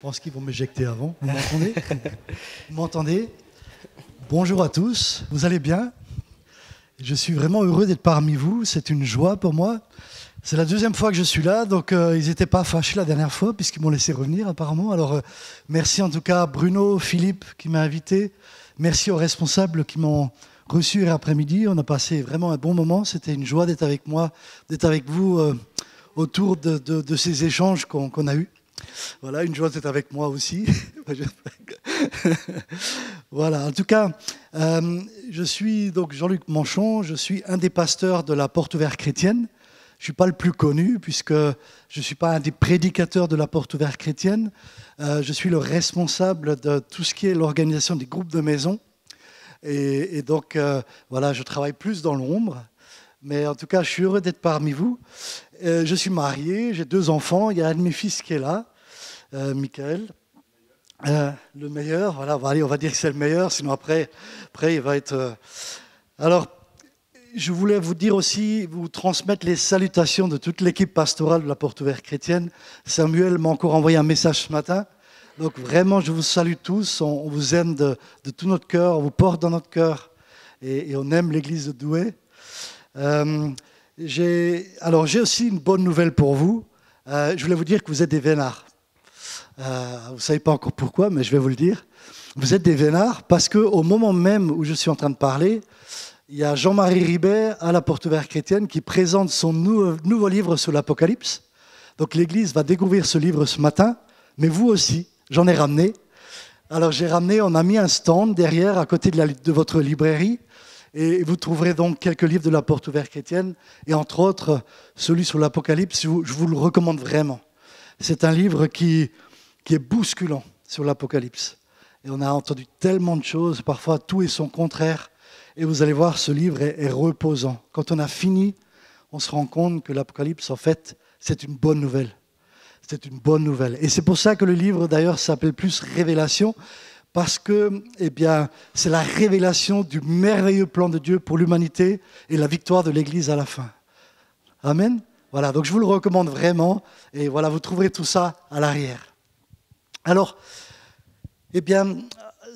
Je pense qu'ils vont m'éjecter avant. Vous m'entendez? Vous m'entendez? Bonjour à tous, vous allez bien? Je suis vraiment heureux d'être parmi vous, c'est une joie pour moi. C'est la deuxième fois que je suis là, donc ils n'étaient pas fâchés la dernière fois puisqu'ils m'ont laissé revenir apparemment. Alors merci en tout cas à Bruno, Philippe qui m'a invité. Merci aux responsables qui m'ont reçu hier après-midi. On a passé vraiment un bon moment, c'était une joie d'être avec moi, d'être avec vous autour de ces échanges qu'on a eus. Voilà, une joie d'être avec moi aussi. Voilà, en tout cas, je suis donc Jean-Luc Manchon, je suis un des pasteurs de la Porte Ouverte chrétienne. Je ne suis pas le plus connu puisque je ne suis pas un des prédicateurs de la Porte Ouverte chrétienne. Je suis le responsable de tout ce qui est l'organisation des groupes de maison. Et donc, voilà, je travaille plus dans l'ombre. Mais en tout cas, je suis heureux d'être parmi vous. Je suis marié, j'ai 2 enfants. Il y a un de mes fils qui est là, Michael. Le meilleur, voilà, on va dire que c'est le meilleur, sinon après il va être... Alors, je voulais vous dire aussi, vous transmettre les salutations de toute l'équipe pastorale de la Porte Ouverte chrétienne. Samuel m'a encore envoyé un message ce matin. Donc vraiment, je vous salue tous, on vous aime de tout notre cœur, on vous porte dans notre cœur et on aime l'église de Douai. J'ai aussi une bonne nouvelle pour vous. Je voulais vous dire que vous êtes des vénards. Vous ne savez pas encore pourquoi, mais je vais vous le dire. Vous êtes des vénards parce qu'au moment même où je suis en train de parler, il y a Jean-Marie Ribet à la Porte Ouverte chrétienne qui présente son nouveau livre sur l'Apocalypse. Donc l'église va découvrir ce livre ce matin, mais vous aussi, j'en ai ramené. Alors on a mis un stand derrière à côté de votre librairie. Et vous trouverez donc quelques livres de la Porte Ouverte chrétienne, et entre autres, celui sur l'Apocalypse, je vous le recommande vraiment. C'est un livre qui est bousculant sur l'Apocalypse. Et on a entendu tellement de choses, parfois tout est son contraire, et vous allez voir, ce livre est reposant. Quand on a fini, on se rend compte que l'Apocalypse, en fait, c'est une bonne nouvelle. C'est une bonne nouvelle. Et c'est pour ça que le livre, d'ailleurs, s'appelle plus Révélation, parce que c'est la révélation du merveilleux plan de Dieu pour l'humanité et la victoire de l'Église à la fin. Amen. Voilà, donc je vous le recommande vraiment. Et voilà, vous trouverez tout ça à l'arrière. Alors,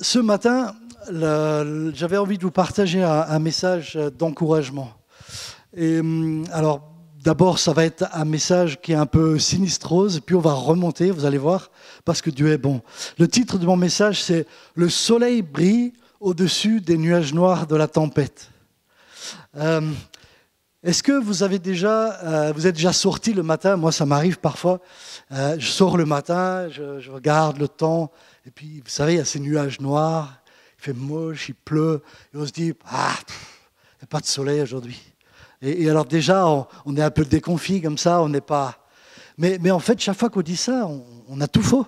ce matin, j'avais envie de vous partager un message d'encouragement. Et alors, d'abord, ça va être un message qui est un peu sinistrose, puis on va remonter, vous allez voir, parce que Dieu est bon. Le titre de mon message, c'est « Le soleil brille au-dessus des nuages noirs de la tempête ». Est-ce que vous êtes déjà sorti le matin? Moi, ça m'arrive parfois. Je sors le matin, je regarde le temps, et puis, vous savez, il y a ces nuages noirs, il fait moche, il pleut, et on se dit « Ah, il n'y a pas de soleil aujourd'hui ». Et alors déjà, on est un peu déconfit comme ça, on n'est pas... Mais en fait, chaque fois qu'on dit ça, on a tout faux.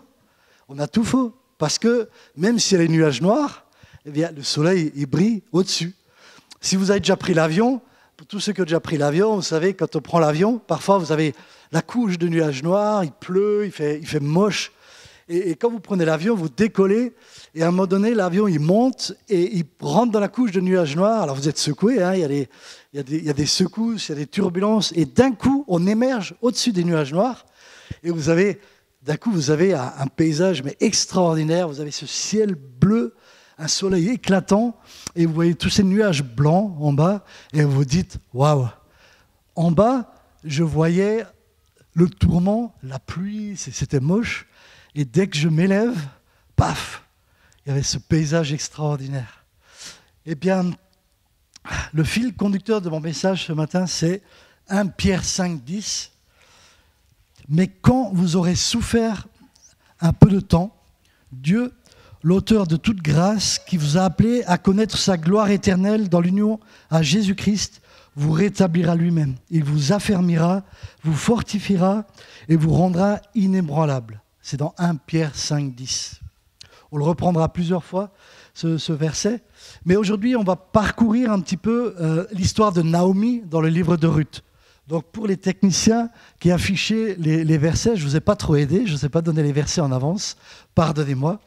On a tout faux. Parce que même s'il y a les nuages noirs, le soleil, il brille au-dessus. Si vous avez déjà pris l'avion, pour tous ceux qui ont déjà pris l'avion, vous savez, quand on prend l'avion, parfois vous avez la couche de nuages noirs, il pleut, il fait moche. Et quand vous prenez l'avion, vous décollez, et à un moment donné, l'avion, il monte, et il rentre dans la couche de nuages noirs. Alors vous êtes secoué, hein, il y a des secousses, il y a des turbulences, et d'un coup, on émerge au-dessus des nuages noirs, et d'un coup, vous avez un paysage mais extraordinaire, vous avez ce ciel bleu, un soleil éclatant, et vous voyez tous ces nuages blancs en bas, et vous vous dites, waouh! En bas, je voyais le tourment, la pluie, c'était moche, et dès que je m'élève, paf, il y avait ce paysage extraordinaire. Le fil conducteur de mon message ce matin, c'est 1 Pierre 5, 10. Mais quand vous aurez souffert un peu de temps, Dieu, l'auteur de toute grâce, qui vous a appelé à connaître sa gloire éternelle dans l'union à Jésus-Christ, vous rétablira lui-même. Il vous affermira, vous fortifiera et vous rendra inébranlable. C'est dans 1 Pierre 5, 10. On le reprendra plusieurs fois, ce verset. Mais aujourd'hui, on va parcourir un petit peu l'histoire de Naomi dans le livre de Ruth. Donc pour les techniciens qui affichaient les versets, je ne vous ai pas trop aidé, je ne vous ai pas donné les versets en avance, pardonnez-moi.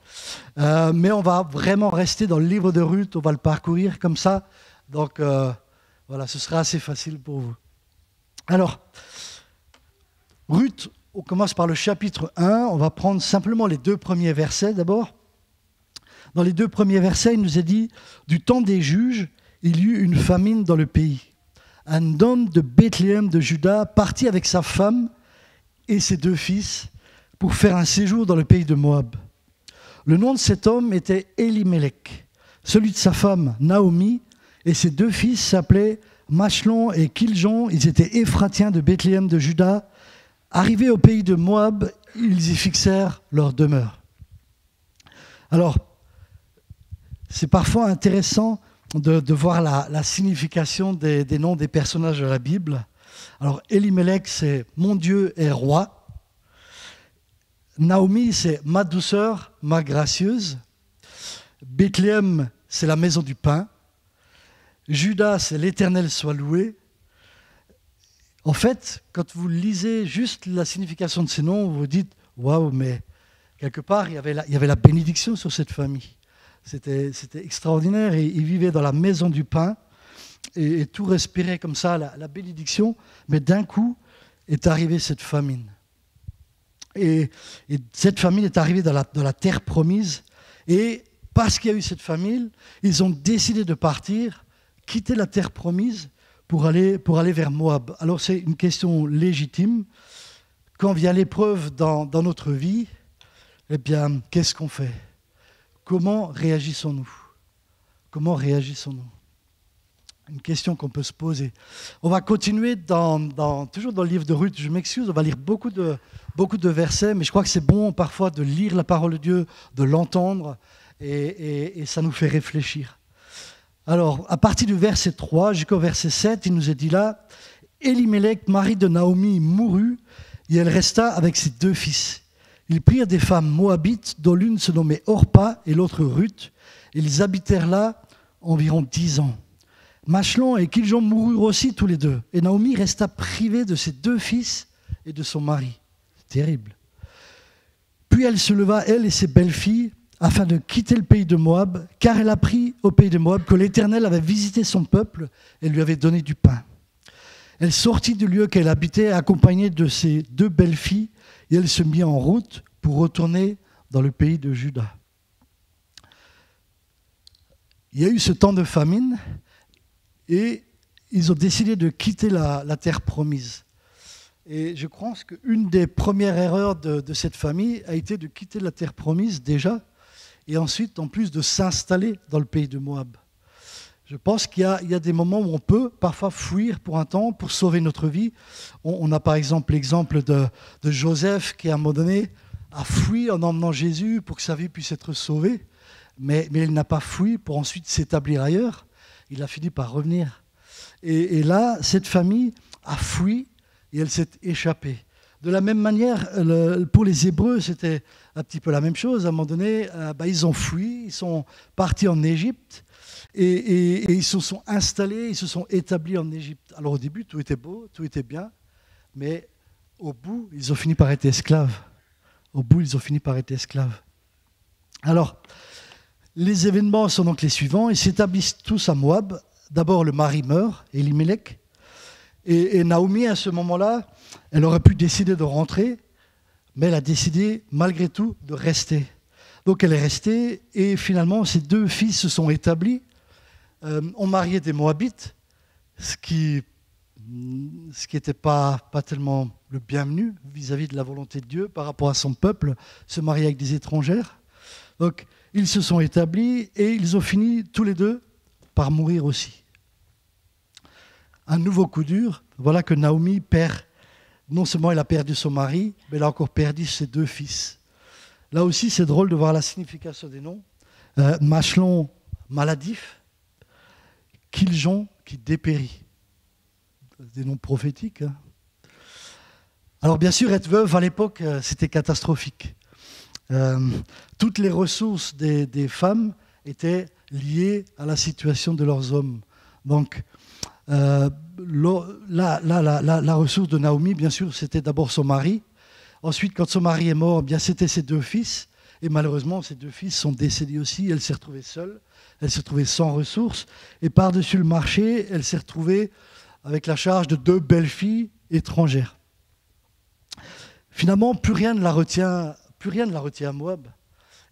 Mais on va vraiment rester dans le livre de Ruth, on va le parcourir comme ça. Donc voilà, ce sera assez facile pour vous. Alors, Ruth, on commence par le chapitre 1. On va prendre simplement les 2 premiers versets d'abord. Dans les 2 premiers versets, il nous est dit « Du temps des juges, il y eut une famine dans le pays. Un homme de Bethléem de Juda partit avec sa femme et ses 2 fils pour faire un séjour dans le pays de Moab. Le nom de cet homme était Elimelech, celui de sa femme Naomi, et ses 2 fils s'appelaient Machlon et Kiljon. Ils étaient Éphratiens de Bethléem de Juda. Arrivés au pays de Moab, ils y fixèrent leur demeure. » Alors, c'est parfois intéressant de voir la signification des noms des personnages de la Bible. Alors, Elimelech, c'est « mon Dieu est roi ». Naomi, c'est « ma douceur, ma gracieuse ». Bethléem, c'est la maison du pain. Judas, c'est « l'Éternel soit loué ». En fait, quand vous lisez juste la signification de ces noms, vous vous dites « waouh, mais quelque part, il y avait la bénédiction sur cette famille ». C'était extraordinaire. Et ils vivaient dans la maison du pain et tout respirait comme ça, la bénédiction. Mais d'un coup, est arrivée cette famine. Et cette famine est arrivée dans la terre promise. Et parce qu'il y a eu cette famine, ils ont décidé de partir, quitter la terre promise pour aller vers Moab. Alors c'est une question légitime. Quand vient l'épreuve dans notre vie, eh bien, qu'est-ce qu'on fait ? Comment réagissons-nous ? Comment réagissons-nous ? Une question qu'on peut se poser. On va continuer toujours dans le livre de Ruth. Je m'excuse, on va lire beaucoup de versets, mais je crois que c'est bon parfois de lire la parole de Dieu, de l'entendre, et ça nous fait réfléchir. Alors, à partir du verset 3 jusqu'au verset 7, il nous est dit là, « Elimelech, mari de Naomi, mourut, et elle resta avec ses 2 fils. Ils prirent des femmes moabites, dont l'une se nommait Orpa et l'autre Ruth. Ils habitèrent là environ 10 ans. Machlon et Kiljon moururent aussi tous les 2. Et Naomi resta privée de ses 2 fils et de son mari. » C'est terrible. Puis elle se leva, elle et ses belles-filles, afin de quitter le pays de Moab, car elle apprit au pays de Moab que l'Éternel avait visité son peuple et lui avait donné du pain. Elle sortit du lieu qu'elle habitait, accompagnée de ses 2 belles-filles, et elle se mit en route pour retourner dans le pays de Juda. Il y a eu ce temps de famine et ils ont décidé de quitter la terre promise. Et je pense qu'une des premières erreurs de cette famille a été de quitter la terre promise déjà, et ensuite en plus de s'installer dans le pays de Moab. Je pense qu'il y a des moments où on peut parfois fuir pour un temps, pour sauver notre vie. On a par exemple l'exemple de Joseph qui, à un moment donné, a fui en emmenant Jésus pour que sa vie puisse être sauvée. Mais il n'a pas fui pour ensuite s'établir ailleurs. Il a fini par revenir. Et là, cette famille a fui et elle s'est échappée. De la même manière, pour les Hébreux, c'était un petit peu la même chose. À un moment donné, ils ont fui, ils sont partis en Égypte. Et ils se sont installés, ils se sont établis en Égypte. Alors au début, tout était beau, tout était bien, mais au bout, ils ont fini par être esclaves. Au bout, ils ont fini par être esclaves. Alors, les événements sont donc les suivants. Ils s'établissent tous à Moab. D'abord, le mari meurt, Elimelech. Et Naomi, à ce moment-là, elle aurait pu décider de rentrer, mais elle a décidé, malgré tout, de rester. Donc elle est restée, et finalement, ses 2 fils se sont établis. Ont marié des Moabites, ce qui n'était pas tellement le bienvenu vis-à-vis de la volonté de Dieu par rapport à son peuple, se marier avec des étrangères. Donc, ils se sont établis et ils ont fini tous les 2 par mourir aussi. Un nouveau coup dur, voilà que Naomi perd, non seulement elle a perdu son mari, mais elle a encore perdu ses 2 fils. Là aussi, c'est drôle de voir la signification des noms. Machlon, maladif. Kiljon, qui dépérit. Des noms prophétiques. Hein. Alors bien sûr, être veuve à l'époque, c'était catastrophique. Toutes les ressources des femmes étaient liées à la situation de leurs hommes. Donc, la ressource de Naomi, bien sûr, c'était d'abord son mari. Ensuite, quand son mari est mort, bien, c'était ses 2 fils. Et malheureusement, ces 2 fils sont décédés aussi. Elle s'est retrouvée seule. Elle s'est retrouvée sans ressources. Et par-dessus le marché, elle s'est retrouvée avec la charge de 2 belles filles étrangères. finalement, plus rien ne la retient à Moab.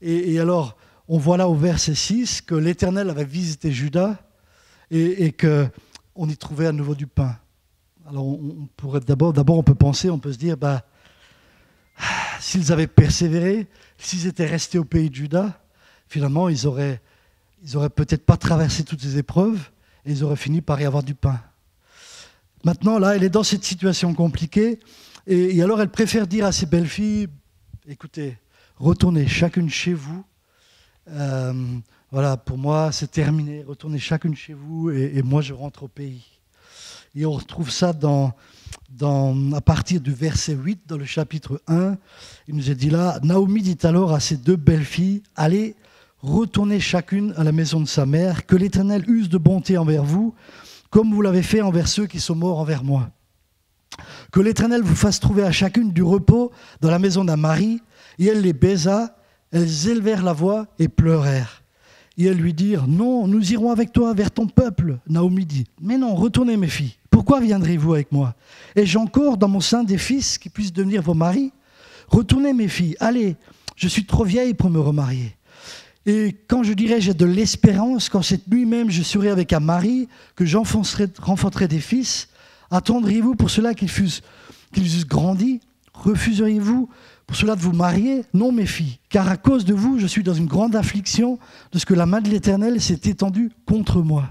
Et alors, on voit là au verset 6 que l'Éternel avait visité Juda et qu'on y trouvait à nouveau du pain. Alors, on pourrait d'abord, on peut se dire, s'ils avaient persévéré, s'ils étaient restés au pays de Juda, finalement, ils auraient peut-être pas traversé toutes ces épreuves et ils auraient fini par y avoir du pain. Maintenant, là, elle est dans cette situation compliquée et alors elle préfère dire à ses belles-filles, écoutez, retournez chacune chez vous. Voilà, pour moi, c'est terminé. Retournez chacune chez vous et moi, je rentre au pays. Et on retrouve ça à partir du verset 8 dans le chapitre 1. Il nous est dit là, Naomi dit alors à ses 2 belles-filles, allez, retournez chacune à la maison de sa mère, que l'Éternel use de bonté envers vous, comme vous l'avez fait envers ceux qui sont morts envers moi. Que l'Éternel vous fasse trouver à chacune du repos dans la maison d'un mari. Et elle les baisa, elles élevèrent la voix et pleurèrent. Et elles lui dirent, non, nous irons avec toi vers ton peuple. Naomi dit, mais non, retournez mes filles. Pourquoi viendrez-vous avec moi? Ai-je encore dans mon sein des fils qui puissent devenir vos maris? Retournez mes filles, allez, je suis trop vieille pour me remarier. Et quand je dirai j'ai de l'espérance, quand cette nuit même je serai avec un mari, que j'enfanterai des fils, attendriez-vous pour cela qu'ils eussent grandi? Refuseriez-vous pour cela de vous marier? Non, mes filles, car à cause de vous, je suis dans une grande affliction de ce que la main de l'Éternel s'est étendue contre moi.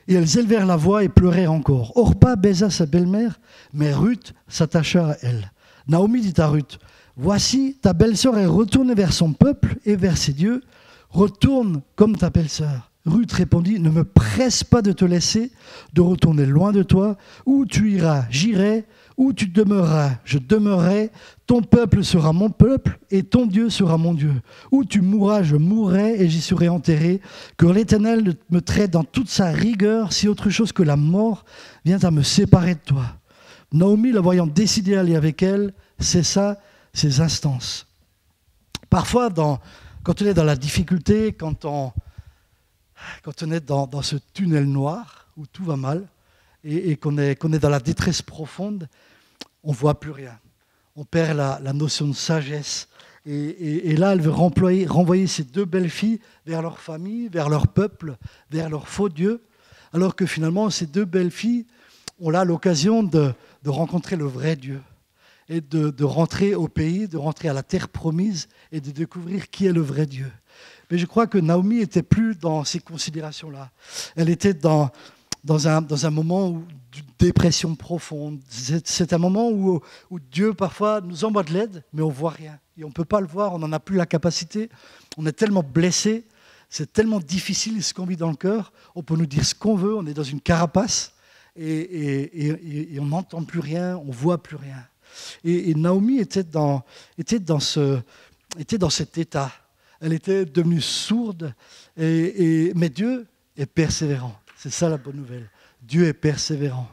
Et elles élevèrent la voix et pleurèrent encore. Orpa baisa sa belle-mère, mais Ruth s'attacha à elle. Naomi dit à Ruth, voici, ta belle-sœur est retournée vers son peuple et vers ses dieux. Retourne comme ta belle-sœur. Ruth répondit, ne me presse pas de te laisser, de retourner loin de toi. Où tu iras, j'irai. Où tu demeureras, je demeurerai. Ton peuple sera mon peuple et ton Dieu sera mon Dieu. Où tu mourras, je mourrai et j'y serai enterré. Que l'Éternel me traite dans toute sa rigueur si autre chose que la mort vient à me séparer de toi. Naomi, la voyant décider à aller avec elle, cessa ses instances. Parfois, quand on est dans la difficulté, quand on est dans ce tunnel noir où tout va mal et qu'on est dans la détresse profonde, on ne voit plus rien. On perd la notion de sagesse. Et là, elle veut renvoyer ces 2 belles filles vers leur famille, vers leur peuple, vers leur faux Dieu, alors que finalement, ces 2 belles filles ont là l'occasion de rencontrer le vrai Dieu et de rentrer au pays, de rentrer à la terre promise et de découvrir qui est le vrai Dieu. Mais je crois que Naomi n'était plus dans ces considérations-là. Elle était dans un moment de dépression profonde. C'est un moment où Dieu parfois nous envoie de l'aide, mais on ne voit rien. Et on ne peut pas le voir, on n'en a plus la capacité. On est tellement blessé, c'est tellement difficile ce qu'on vit dans le cœur. On peut nous dire ce qu'on veut, on est dans une carapace et on n'entend plus rien, on ne voit plus rien. Et Naomi était dans cet état. Elle était devenue sourde, mais Dieu est persévérant. C'est ça la bonne nouvelle. Dieu est persévérant.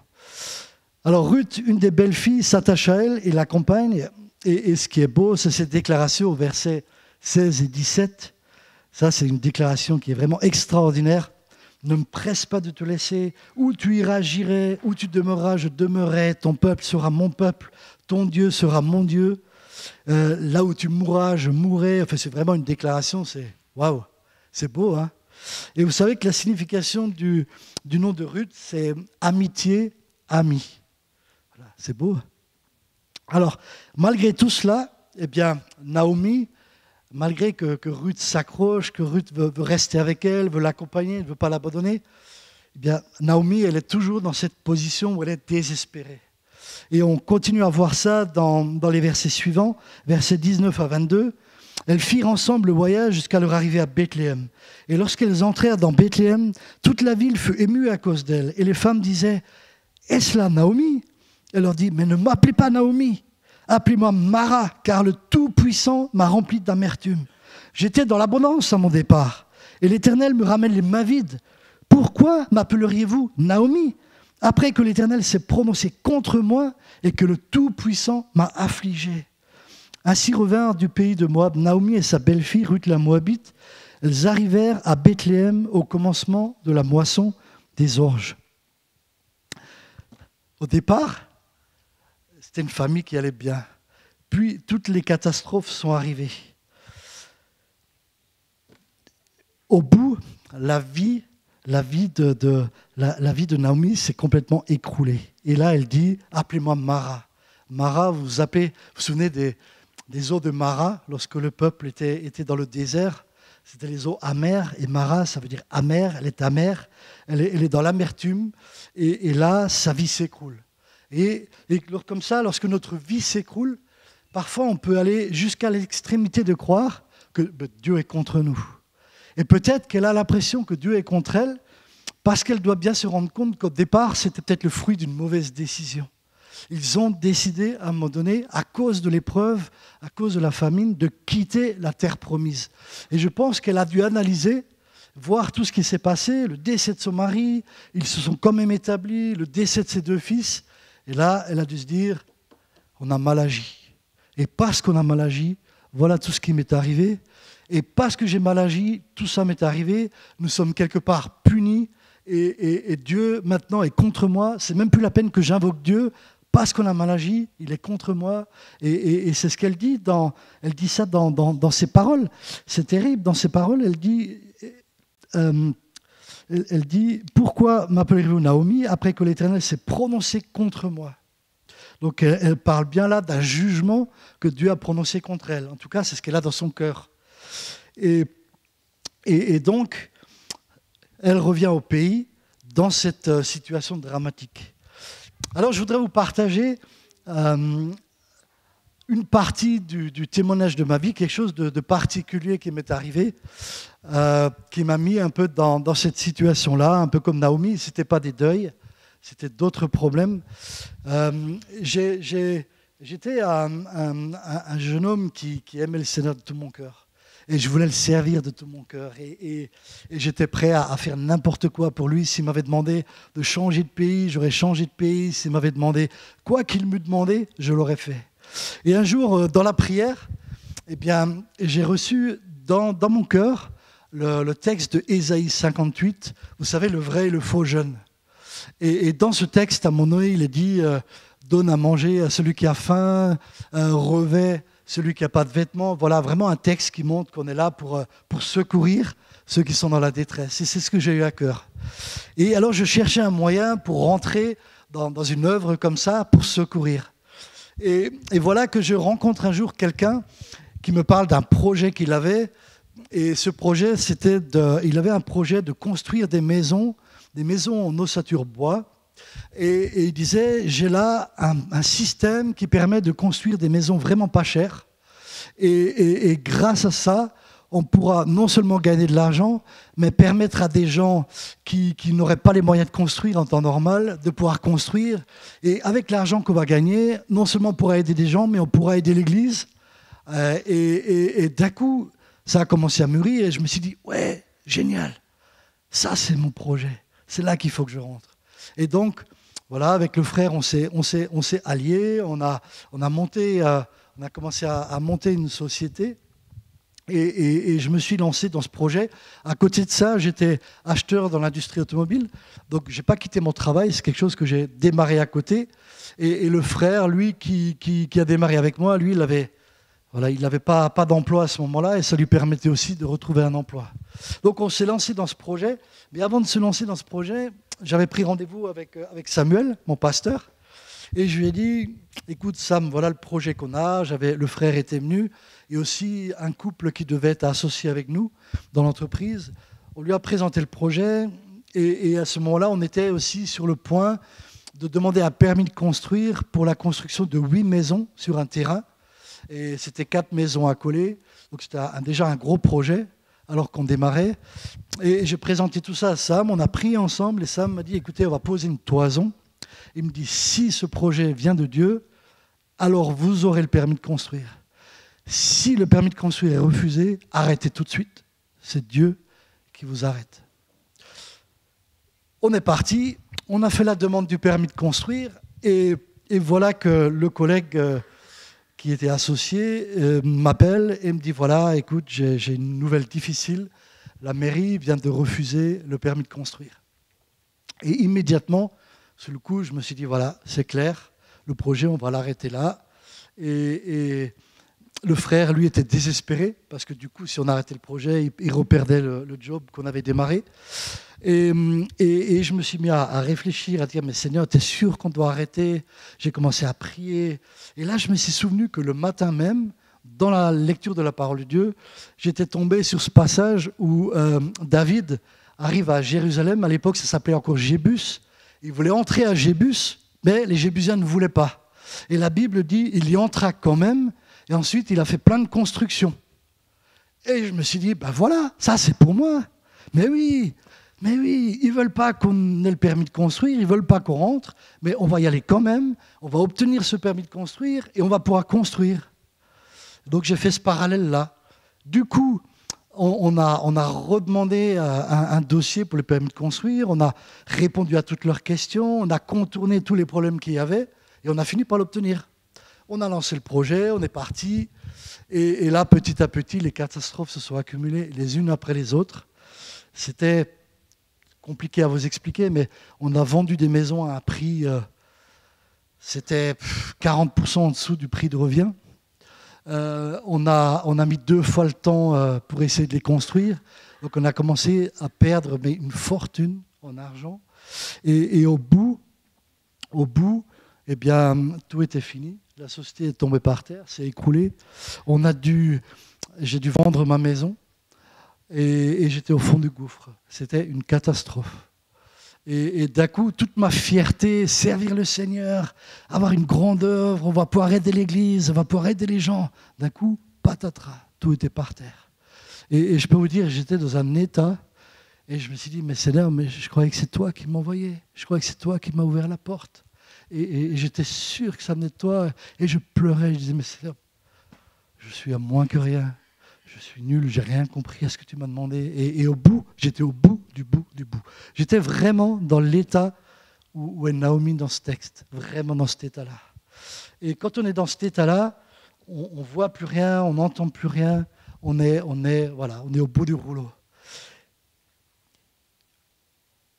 Alors Ruth, une des belles filles, s'attache à elle et l'accompagne. Et ce qui est beau, c'est cette déclaration au verset 16 et 17. Ça, c'est une déclaration qui est vraiment extraordinaire. Ne me presse pas de te laisser. Où tu iras, j'irai. Où tu demeureras, je demeurerai. Ton peuple sera mon peuple. Ton Dieu sera mon Dieu. Là où tu mourras, je mourrai. Enfin, c'est vraiment une déclaration. C'est waouh, c'est beau, hein. Et vous savez que la signification du nom de Ruth, c'est amitié, ami. Voilà, c'est beau. Alors, malgré tout cela, eh bien, Naomi, malgré que Ruth s'accroche, que Ruth veut rester avec elle, veut l'accompagner, ne veut pas l'abandonner, eh bien, Naomi, elle est toujours dans cette position où elle est désespérée. Et on continue à voir ça dans les versets suivants, versets 19 à 22. Elles firent ensemble le voyage jusqu'à leur arrivée à Bethléem. Et lorsqu'elles entrèrent dans Bethléem, toute la ville fut émue à cause d'elles. Et les femmes disaient, « Est-ce là Naomi ?» Elle leur dit, « Mais ne m'appelez pas Naomi, appelez-moi Mara, car le Tout-Puissant m'a rempli d'amertume. J'étais dans l'abondance à mon départ, et l'Éternel me ramène les mains vides. Pourquoi m'appelleriez-vous Naomi, après que l'Éternel s'est prononcé contre moi et que le Tout-Puissant m'a affligé ?» Ainsi revinrent du pays de Moab Naomi et sa belle-fille Ruth la Moabite. Elles arrivèrent à Bethléem au commencement de la moisson des orges. Au départ, c'était une famille qui allait bien. puis toutes les catastrophes sont arrivées. Au bout, la vie de Naomi s'est complètement écroulée. Et là, elle dit, appelez-moi Mara. Mara, vous vous souvenez des eaux de Mara, lorsque le peuple était dans le désert, c'était les eaux amères, et Mara, ça veut dire amère, elle est amère, elle est dans l'amertume, et là, sa vie s'écroule. Et comme ça, lorsque notre vie s'écroule, parfois on peut aller jusqu'à l'extrémité de croire que Dieu est contre nous. Et peut-être qu'elle a l'impression que Dieu est contre elle, parce qu'elle doit bien se rendre compte qu'au départ, c'était peut-être le fruit d'une mauvaise décision. Ils ont décidé, à un moment donné, à cause de l'épreuve, à cause de la famine, de quitter la terre promise. Et je pense qu'elle a dû analyser, voir tout ce qui s'est passé, le décès de son mari, ils se sont quand même établis, le décès de ses 2 fils. Et là, elle a dû se dire, on a mal agi. Et parce qu'on a mal agi, voilà tout ce qui m'est arrivé. Et parce que j'ai mal agi, tout ça m'est arrivé. Nous sommes quelque part punis. Et Dieu, maintenant, est contre moi. C'est même plus la peine que j'invoque Dieu. Parce qu'on a mal agi, il est contre moi. Et c'est ce qu'elle dit. Elle dit ça dans ses paroles. C'est terrible. Dans ses paroles, elle dit « Pourquoi m'appellerez-vous Naomi après que l'Éternel s'est prononcé contre moi ?» Donc elle parle bien là d'un jugement que Dieu a prononcé contre elle. En tout cas, c'est ce qu'elle a dans son cœur. Et donc, elle revient au pays dans cette situation dramatique. Alors, je voudrais vous partager une partie du témoignage de ma vie, quelque chose de particulier qui m'est arrivé, qui m'a mis un peu dans cette situation-là, un peu comme Naomi. Ce n'était pas des deuils, c'était d'autres problèmes. J'étais un jeune homme qui aimait le Seigneur de tout mon cœur. Et je voulais le servir de tout mon cœur. Et j'étais prêt à faire n'importe quoi pour lui. S'il m'avait demandé de changer de pays, j'aurais changé de pays. S'il m'avait demandé quoi qu'il me demandait, je l'aurais fait. Et un jour, dans la prière, eh bien, j'ai reçu dans mon cœur le texte de Ésaïe 58. Vous savez, le vrai et le faux jeûne. Et dans ce texte, à mon oreille, il est dit donne à manger à celui qui a faim, revêt celui qui n'a pas de vêtements. Voilà vraiment un texte qui montre qu'on est là pour secourir ceux qui sont dans la détresse. Et c'est ce que j'ai eu à cœur. Et alors je cherchais un moyen pour rentrer dans une œuvre comme ça, pour secourir. Et voilà que je rencontre un jour quelqu'un qui me parle d'un projet qu'il avait. Et ce projet, il avait un projet de construire des maisons en ossature bois. Et il disait, j'ai là un système qui permet de construire des maisons vraiment pas chères. Et grâce à ça, on pourra non seulement gagner de l'argent, mais permettre à des gens qui n'auraient pas les moyens de construire en temps normal, de pouvoir construire. Et avec l'argent qu'on va gagner, non seulement on pourra aider des gens, mais on pourra aider l'Église. Et d'un coup, ça a commencé à mûrir et je me suis dit, ouais, génial, ça c'est mon projet, c'est là qu'il faut que je rentre. Et donc, voilà, avec le frère, on s'est alliés, on a commencé à monter une société et je me suis lancé dans ce projet. À côté de ça, j'étais acheteur dans l'industrie automobile, donc je n'ai pas quitté mon travail, c'est quelque chose que j'ai démarré à côté. Et le frère, lui, qui a démarré avec moi, lui, il n'avait pas d'emploi à ce moment-là et ça lui permettait aussi de retrouver un emploi. Donc on s'est lancé dans ce projet, mais avant de se lancer dans ce projet, j'avais pris rendez-vous avec Samuel, mon pasteur, et je lui ai dit, écoute Sam, voilà le projet qu'on a, le frère était venu, et aussi un couple qui devait être associé avec nous dans l'entreprise. On lui a présenté le projet, et à ce moment-là, on était aussi sur le point de demander un permis de construire pour la construction de 8 maisons sur un terrain, et c'était 4 maisons à coller, donc c'était déjà un gros projet, alors qu'on démarrait. Et j'ai présenté tout ça à Sam, on a prié ensemble et Sam m'a dit, écoutez, on va poser une toison. Il me dit, si ce projet vient de Dieu, alors vous aurez le permis de construire. Si le permis de construire est refusé, arrêtez tout de suite. C'est Dieu qui vous arrête. On est parti, on a fait la demande du permis de construire et voilà que le collègue qui était associé m'appelle et me dit, voilà, écoute, j'ai une nouvelle difficile. La mairie vient de refuser le permis de construire. Et immédiatement, sur le coup, je me suis dit, voilà, c'est clair, le projet, on va l'arrêter là. Et le frère, lui, était désespéré, parce que du coup, si on arrêtait le projet, il reperdait le job qu'on avait démarré. Et je me suis mis à réfléchir, à dire, mais Seigneur, tu es sûr qu'on doit arrêter? J'ai commencé à prier. Et là, je me suis souvenu que le matin même, dans la lecture de la parole de Dieu, j'étais tombé sur ce passage où David arrive à Jérusalem. À l'époque, ça s'appelait encore Jébus. Il voulait entrer à Jébus, mais les Jébusiens ne voulaient pas. Et la Bible dit, il y entra quand même, et ensuite il a fait plein de constructions. Et je me suis dit, ben voilà, ça c'est pour moi. Mais oui, ils ne veulent pas qu'on ait le permis de construire, ils ne veulent pas qu'on rentre, mais on va y aller quand même, on va obtenir ce permis de construire, et on va pouvoir construire. Donc j'ai fait ce parallèle-là. Du coup, on a redemandé un dossier pour le permis de construire, on a répondu à toutes leurs questions, on a contourné tous les problèmes qu'il y avait, et on a fini par l'obtenir. On a lancé le projet, on est parti, et là, petit à petit, les catastrophes se sont accumulées les unes après les autres. C'était compliqué à vous expliquer, mais on a vendu des maisons à un prix, c'était 40% en dessous du prix de revient. On a mis 2 fois le temps pour essayer de les construire. Donc on a commencé à perdre une fortune en argent. Et au bout, eh bien, tout était fini. La société est tombée par terre, s'est écroulée. J'ai dû vendre ma maison et j'étais au fond du gouffre. C'était une catastrophe. Et d'un coup, toute ma fierté, servir le Seigneur, avoir une grande œuvre, on va pouvoir aider l'Église, on va pouvoir aider les gens. D'un coup, patatras, tout était par terre. Et je peux vous dire, j'étais dans un état, et je me suis dit, mais Seigneur, mais je croyais que c'est toi qui m'envoyais, je croyais que c'est toi qui m'as ouvert la porte. Et j'étais sûr que ça venait de toi, et je pleurais, je disais, mais Seigneur, je suis à moins que rien. Je suis nul, j'ai rien compris à ce que tu m'as demandé. Et au bout, j'étais au bout du bout du bout. J'étais vraiment dans l'état où est Naomi dans ce texte, vraiment dans cet état-là. Et quand on est dans cet état-là, on ne voit plus rien, on n'entend plus rien, on est au bout du rouleau.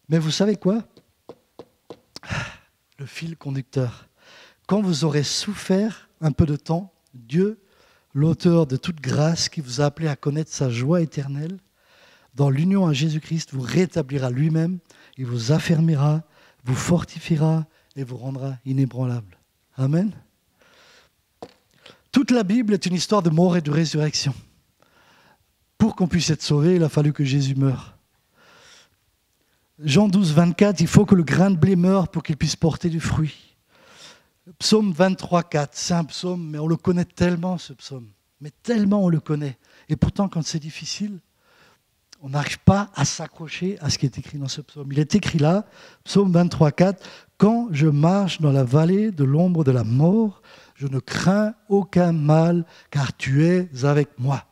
Mais vous savez quoi? Le fil conducteur. Quand vous aurez souffert un peu de temps, Dieu, l'auteur de toute grâce qui vous a appelé à connaître sa joie éternelle, dans l'union à Jésus-Christ, vous rétablira lui-même, il vous affermira, vous fortifiera et vous rendra inébranlable. Amen. Toute la Bible est une histoire de mort et de résurrection. Pour qu'on puisse être sauvé, il a fallu que Jésus meure. Jean 12, 24, il faut que le grain de blé meure pour qu'il puisse porter du fruit. Psaume 23, 4, c'est un psaume, mais on le connaît tellement, ce psaume. Mais tellement on le connaît. Et pourtant, quand c'est difficile, on n'arrive pas à s'accrocher à ce qui est écrit dans ce psaume. Il est écrit là, psaume 23, 4, « Quand je marche dans la vallée de l'ombre de la mort, je ne crains aucun mal, car tu es avec moi. »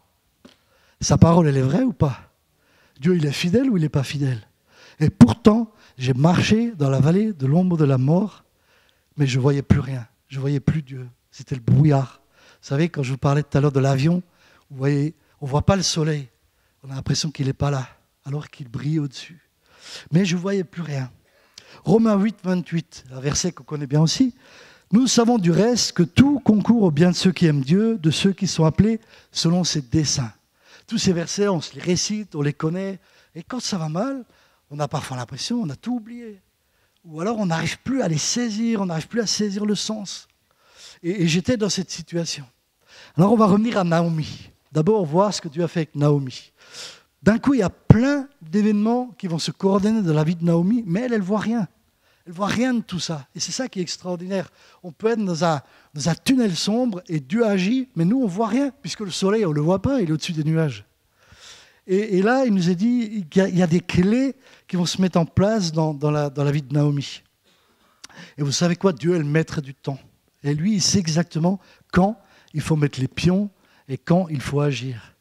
Sa parole, elle est vraie ou pas? Dieu, il est fidèle ou il n'est pas fidèle? Et pourtant, j'ai marché dans la vallée de l'ombre de la mort, mais je ne voyais plus rien, je ne voyais plus Dieu. C'était le brouillard. Vous savez, quand je vous parlais tout à l'heure de l'avion, vous voyez, on ne voit pas le soleil. On a l'impression qu'il n'est pas là, alors qu'il brille au-dessus. Mais je ne voyais plus rien. Romains 8, 28, un verset qu'on connaît bien aussi. Nous savons du reste que tout concourt au bien de ceux qui aiment Dieu, de ceux qui sont appelés selon ses desseins. Tous ces versets, on se les récite, on les connaît. Et quand ça va mal, on a parfois l'impression qu'on a tout oublié. Ou alors on n'arrive plus à les saisir, on n'arrive plus à saisir le sens. Et j'étais dans cette situation. Alors on va revenir à Naomi. D'abord, voir ce que Dieu a fait avec Naomi. D'un coup, il y a plein d'événements qui vont se coordonner dans la vie de Naomi, mais elle ne voit rien. Elle ne voit rien de tout ça. Et c'est ça qui est extraordinaire. On peut être dans un tunnel sombre et Dieu agit, mais nous, on ne voit rien, puisque le soleil, on ne le voit pas, il est au-dessus des nuages. Et là, il nous a dit qu'il y a des clés qui vont se mettre en place dans la vie de Naomi. Et vous savez quoi? Dieu est le maître du temps. Et lui, il sait exactement quand il faut mettre les pions et quand il faut agir.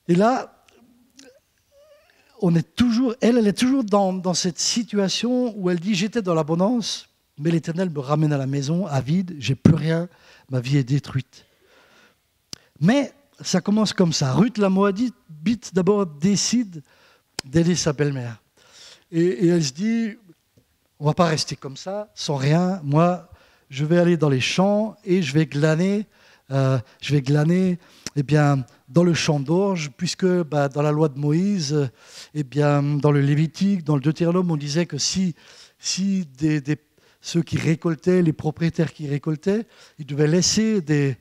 Et là, elle est toujours dans cette situation où elle dit « J'étais dans l'abondance, mais l'Éternel me ramène à la maison, à vide, j'ai plus rien, ma vie est détruite. » Mais ça commence comme ça. Ruth la Moabite, d'abord, décide d'aider sa belle-mère. Et elle se dit « On ne va pas rester comme ça, sans rien. Moi, je vais aller dans les champs et je vais glaner, eh bien, dans le champ d'orge, puisque dans la loi de Moïse, eh bien, dans le Lévitique, dans le Deutéronome, on disait que si ceux qui récoltaient, les propriétaires qui récoltaient, ils devaient laisser des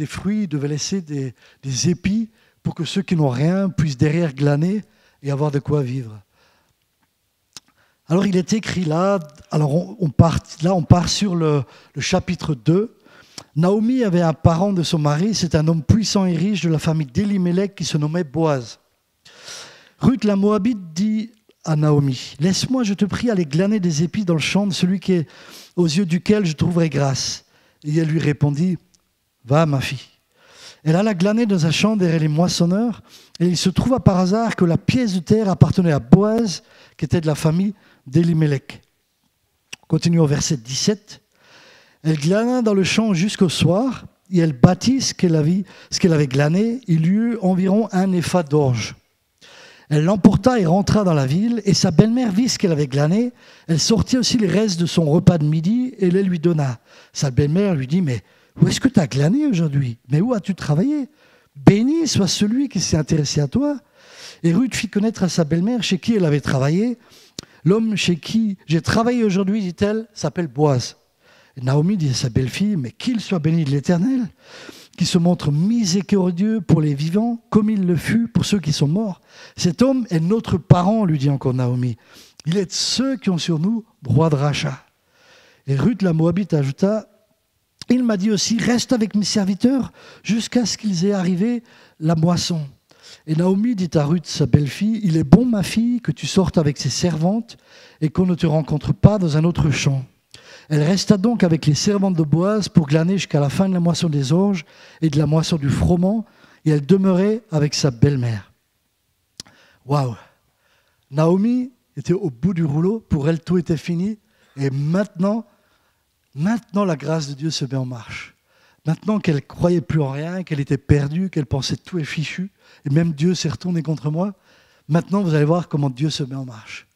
fruits, ils devaient laisser des épis pour que ceux qui n'ont rien puissent derrière glaner et avoir de quoi vivre. Alors il est écrit là, alors on part sur le chapitre 2. Naomi avait un parent de son mari, c'est un homme puissant et riche de la famille d'Élimélec qui se nommait Boaz. Ruth la Moabite dit à Naomi, « Laisse-moi, je te prie, aller glaner des épis dans le champ de celui qui est aux yeux duquel je trouverai grâce. » Et elle lui répondit, « Va, ma fille. » Elle alla glaner dans un champ derrière les moissonneurs, et il se trouva par hasard que la pièce de terre appartenait à Boaz, qui était de la famille d'Élimélec. Continuons au verset 17. Elle glana dans le champ jusqu'au soir, et elle bâtit ce qu'elle avait glané. Il y eut environ un épha d'orge. Elle l'emporta et rentra dans la ville, et sa belle-mère vit ce qu'elle avait glané. Elle sortit aussi les restes de son repas de midi, et les lui donna. Sa belle-mère lui dit, « Mais où est-ce que tu as glané aujourd'hui? Mais où as-tu travaillé? Béni soit celui qui s'est intéressé à toi. » Et Ruth fit connaître à sa belle-mère chez qui elle avait travaillé. « L'homme chez qui j'ai travaillé aujourd'hui, dit-elle, s'appelle Boaz. » Et Naomi dit à sa belle-fille, « Mais qu'il soit béni de l'Éternel, qui se montre miséricordieux pour les vivants, comme il le fut pour ceux qui sont morts. Cet homme est notre parent, lui dit encore Naomi. Il est de ceux qui ont sur nous droit de rachat. » Et Ruth la Moabite ajouta, « Il m'a dit aussi, reste avec mes serviteurs jusqu'à ce qu'ils aient arrivé la moisson. » Et Naomi dit à Ruth, sa belle-fille, « Il est bon, ma fille, que tu sortes avec ses servantes et qu'on ne te rencontre pas dans un autre champ. » Elle resta donc avec les servantes de Boaz pour glaner jusqu'à la fin de la moisson des orges et de la moisson du froment, et elle demeurait avec sa belle-mère. Waouh! Naomi était au bout du rouleau, pour elle tout était fini, et maintenant la grâce de Dieu se met en marche. Maintenant qu'elle ne croyait plus en rien, qu'elle était perdue, qu'elle pensait tout est fichu, et même Dieu s'est retourné contre moi, maintenant vous allez voir comment Dieu se met en marche.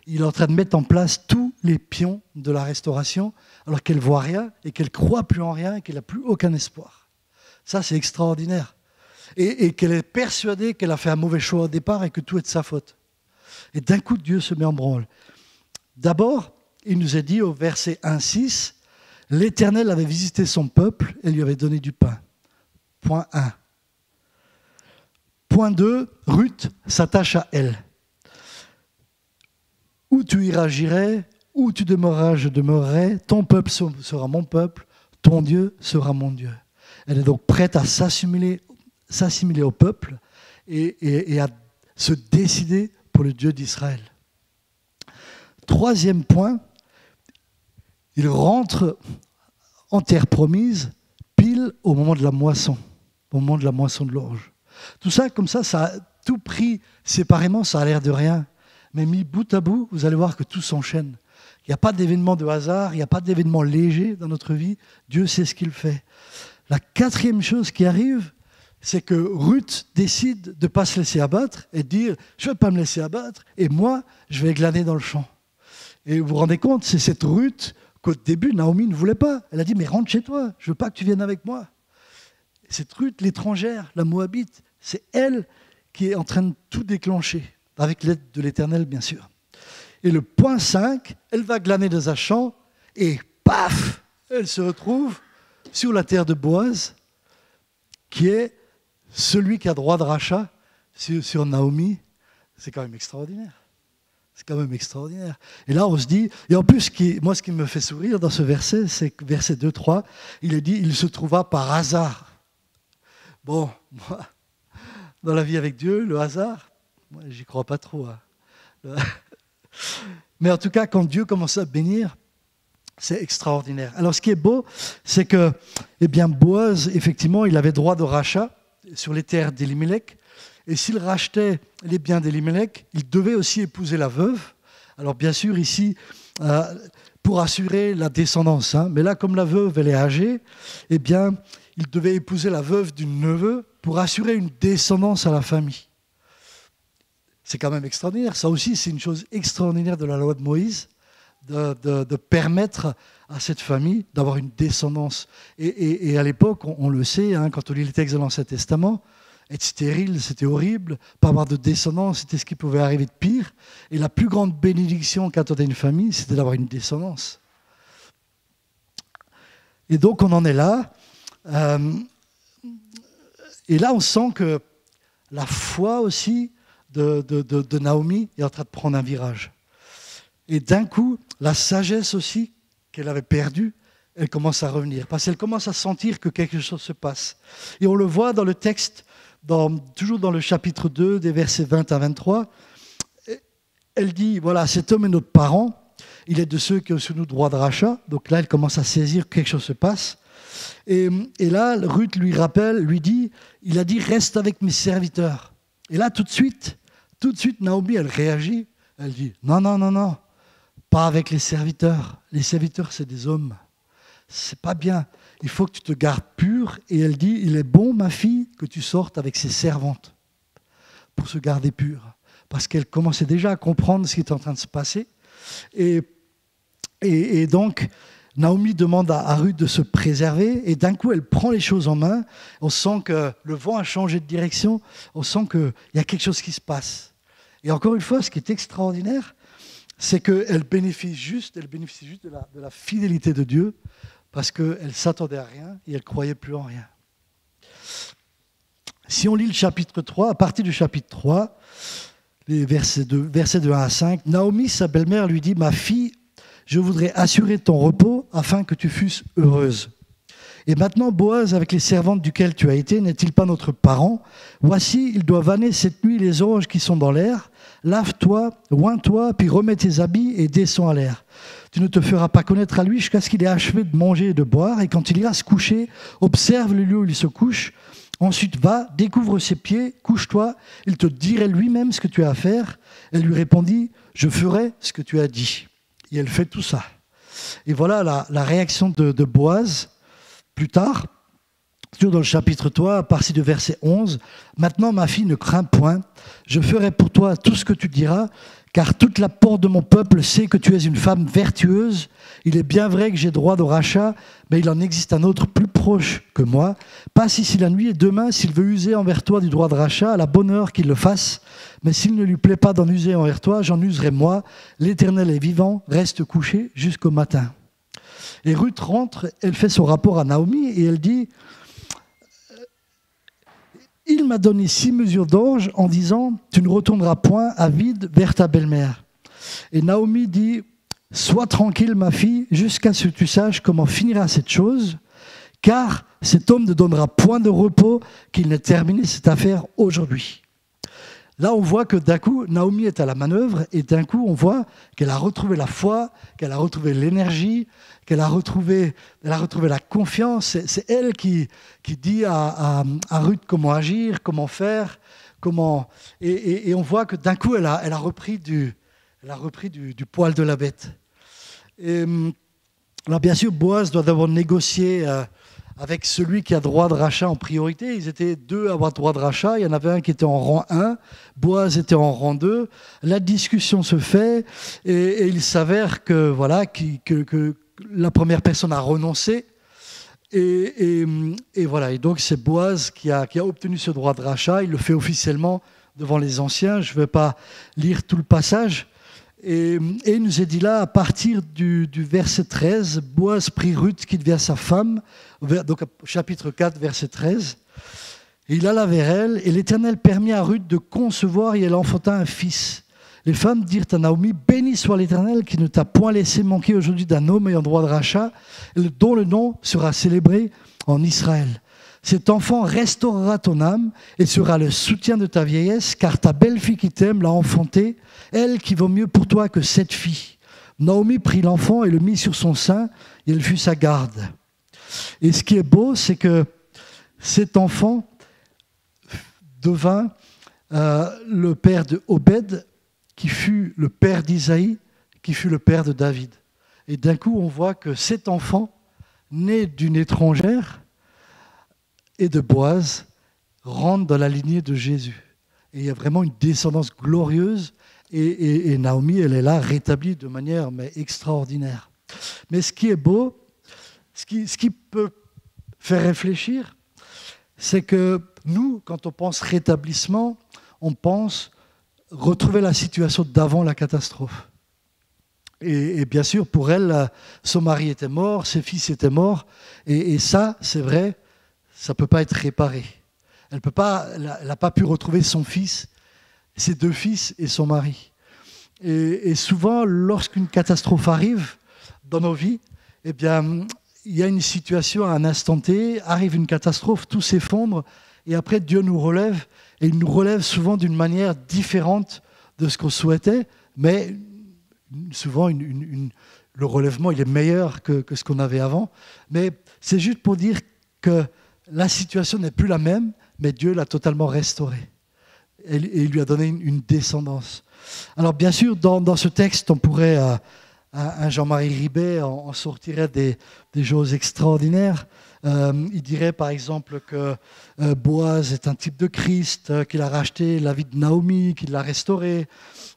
Il est en train de mettre en place tous les pions de la restauration, alors qu'elle ne voit rien et qu'elle ne croit plus en rien et qu'elle n'a plus aucun espoir. Ça, c'est extraordinaire. Et qu'elle est persuadée qu'elle a fait un mauvais choix au départ et que tout est de sa faute. Et d'un coup, Dieu se met en branle. D'abord, il nous est dit au verset 1-6, « L'Éternel avait visité son peuple et lui avait donné du pain. » Point 1. Point 2, Ruth s'attache à elle. Où tu iras, j'irai, où tu demeureras, je demeurerai, ton peuple sera mon peuple, ton Dieu sera mon Dieu. Elle est donc prête à s'assimiler au peuple et à se décider pour le Dieu d'Israël. Troisième point, il rentre en terre promise pile au moment de la moisson, au moment de la moisson de l'orge. Tout ça, comme ça a tout pris séparément, ça a l'air de rien. Mais mis bout à bout, vous allez voir que tout s'enchaîne. Il n'y a pas d'événement de hasard, il n'y a pas d'événement léger dans notre vie. Dieu sait ce qu'il fait. La quatrième chose qui arrive, c'est que Ruth décide de ne pas se laisser abattre et de dire « je ne vais pas me laisser abattre et moi, je vais glaner dans le champ ». Et vous vous rendez compte, c'est cette Ruth qu'au début, Naomi ne voulait pas. Elle a dit « mais rentre chez toi, je ne veux pas que tu viennes avec moi ». Cette Ruth, l'étrangère, la Moabite, c'est elle qui est en train de tout déclencher. Avec l'aide de l'Éternel, bien sûr. Et le point 5, elle va glaner dans un champ et paf, elle se retrouve sur la terre de Boaz, qui est celui qui a droit de rachat sur Naomi. C'est quand même extraordinaire. C'est quand même extraordinaire. Et là, on se dit, et en plus, ce qui me fait sourire dans ce verset, c'est que verset 2-3, il est dit, il se trouva par hasard. Bon, moi, dans la vie avec Dieu, le hasard, moi, j'y crois pas trop. Hein. Mais en tout cas, quand Dieu commence à bénir, c'est extraordinaire. Alors, ce qui est beau, c'est que, Boaz, effectivement, il avait droit de rachat sur les terres d'Élimélec. Et s'il rachetait les biens d'Élimélec, il devait aussi épouser la veuve. Alors, bien sûr, ici, pour assurer la descendance. Hein. Mais là, comme la veuve, elle est âgée, il devait épouser la veuve du neveu pour assurer une descendance à la famille. C'est quand même extraordinaire. Ça aussi, c'est une chose extraordinaire de la loi de Moïse, de permettre à cette famille d'avoir une descendance. Et à l'époque, on le sait, hein, quand on lit les textes de l'Ancien Testament, être stérile, c'était horrible. Pas avoir de descendance, c'était ce qui pouvait arriver de pire. Et la plus grande bénédiction quand on a une famille, c'était d'avoir une descendance. Et donc, on en est là. Et là, on sent que la foi aussi de Naomi est en train de prendre un virage. Et d'un coup, la sagesse aussi qu'elle avait perdue, elle commence à revenir. Parce qu'elle commence à sentir que quelque chose se passe. Et on le voit dans le texte, toujours dans le chapitre 2, des versets 20 à 23. Elle dit, voilà, cet homme est notre parent. Il est de ceux qui ont sur nous droit de rachat. Donc là, elle commence à saisir que quelque chose se passe. Et là, Ruth lui rappelle, lui dit, il a dit, reste avec mes serviteurs. Et là, tout de suite, Naomi, elle réagit. Elle dit, non, pas avec les serviteurs. Les serviteurs, c'est des hommes. C'est pas bien. Il faut que tu te gardes pure. Et elle dit, il est bon, ma fille, que tu sortes avec ses servantes pour se garder pure. Parce qu'elle commençait déjà à comprendre ce qui était en train de se passer. Et donc, Naomi demande à Ruth de se préserver. Et d'un coup, elle prend les choses en main. On sent que le vent a changé de direction. On sent qu'il y a quelque chose qui se passe. Et encore une fois, ce qui est extraordinaire, c'est qu'elle bénéficie juste de la fidélité de Dieu, parce qu'elle ne s'attendait à rien et elle ne croyait plus en rien. Si on lit le chapitre 3, à partir du chapitre 3, les versets de 1 à 5, Naomi, sa belle-mère, lui dit « Ma fille, je voudrais assurer ton repos afin que tu fusses heureuse. Et maintenant, Boaz, avec les servantes duquel tu as été, n'est-il pas notre parent? Voici, il doit vanner cette nuit les orges qui sont dans l'air. Lave-toi, oins-toi, puis remets tes habits et descends à l'air. Tu ne te feras pas connaître à lui jusqu'à ce qu'il ait achevé de manger et de boire. Et quand il ira se coucher, observe le lieu où il se couche. Ensuite, va, découvre ses pieds, couche-toi. Il te dirait lui-même ce que tu as à faire. Elle lui répondit, je ferai ce que tu as dit. Et elle fait tout ça. Et voilà la réaction de Boaz. Plus tard, toujours dans le chapitre 3, à partir du verset 11, « Maintenant, ma fille, ne crains point, je ferai pour toi tout ce que tu diras, car toute la porte de mon peuple sait que tu es une femme vertueuse. Il est bien vrai que j'ai droit de rachat, mais il en existe un autre plus proche que moi. Passe ici la nuit et demain, s'il veut user envers toi du droit de rachat, à la bonne heure qu'il le fasse. Mais s'il ne lui plaît pas d'en user envers toi, j'en userai moi. L'Éternel est vivant, reste couché jusqu'au matin. » Et Ruth rentre, elle fait son rapport à Naomi et elle dit « Il m'a donné 6 mesures d'orge en disant « Tu ne retourneras point à vide vers ta belle-mère. » Et Naomi dit « Sois tranquille, ma fille, jusqu'à ce que tu saches comment finira cette chose, car cet homme ne donnera point de repos qu'il n'ait terminé cette affaire aujourd'hui. » Là, on voit que d'un coup, Naomi est à la manœuvre et d'un coup, on voit qu'elle a retrouvé la foi, qu'elle a retrouvé l'énergie, qu'elle a retrouvé la confiance. C'est elle qui dit à Ruth comment agir, comment faire, et on voit que d'un coup, elle a repris du poil de la bête. Et, alors bien sûr, Boaz doit d'abord négocier avec celui qui a droit de rachat en priorité. Ils étaient 2 à avoir droit de rachat. Il y en avait un qui était en rang 1, Boaz était en rang 2. La discussion se fait et il s'avère que, voilà, que la première personne a renoncé. Et voilà. Et donc c'est Boaz qui a obtenu ce droit de rachat. Il le fait officiellement devant les anciens. Je ne vais pas lire tout le passage. Et il nous est dit là, à partir du verset 13, Boaz prit Ruth qui devient sa femme, donc chapitre 4, verset 13. Et il alla vers elle, et l'Éternel permit à Ruth de concevoir, et elle enfanta un fils. Les femmes dirent à Naomi, « Béni soit l'Éternel qui ne t'a point laissé manquer aujourd'hui d'un homme ayant droit de rachat, dont le nom sera célébré en Israël. Cet enfant restaurera ton âme et sera le soutien de ta vieillesse, car ta belle-fille qui t'aime l'a enfanté, elle qui vaut mieux pour toi que 7 filles. » Naomi prit l'enfant et le mit sur son sein, et elle fut sa garde. Et ce qui est beau, c'est que cet enfant devint le père de Obed, qui fut le père d'Isaïe, qui fut le père de David. Et d'un coup, on voit que cet enfant, né d'une étrangère et de Boaz, rentre dans la lignée de Jésus. Et il y a vraiment une descendance glorieuse. Et Naomi, elle est là, rétablie de manière extraordinaire. Mais ce qui est beau, ce qui peut faire réfléchir, c'est que nous, quand on pense rétablissement, on pense retrouver la situation d'avant la catastrophe. Et bien sûr, pour elle, son mari était mort, ses fils étaient morts, et ça, c'est vrai, ça ne peut pas être réparé. Elle n'a pas pu retrouver son fils, ses 2 fils et son mari. Et souvent, lorsqu'une catastrophe arrive dans nos vies, eh bien, il y a une situation à un instant T, arrive une catastrophe, tout s'effondre, et après Dieu nous relève, et il nous relève souvent d'une manière différente de ce qu'on souhaitait, mais souvent le relèvement il est meilleur que ce qu'on avait avant. Mais c'est juste pour dire que la situation n'est plus la même, mais Dieu l'a totalement restaurée, et il lui a donné une descendance. Alors bien sûr, dans ce texte, on pourrait... un Jean-Marie Ribet en sortirait des choses extraordinaires. Il dirait par exemple que Boaz est un type de Christ, qu'il a racheté la vie de Naomi, qu'il l'a restaurée.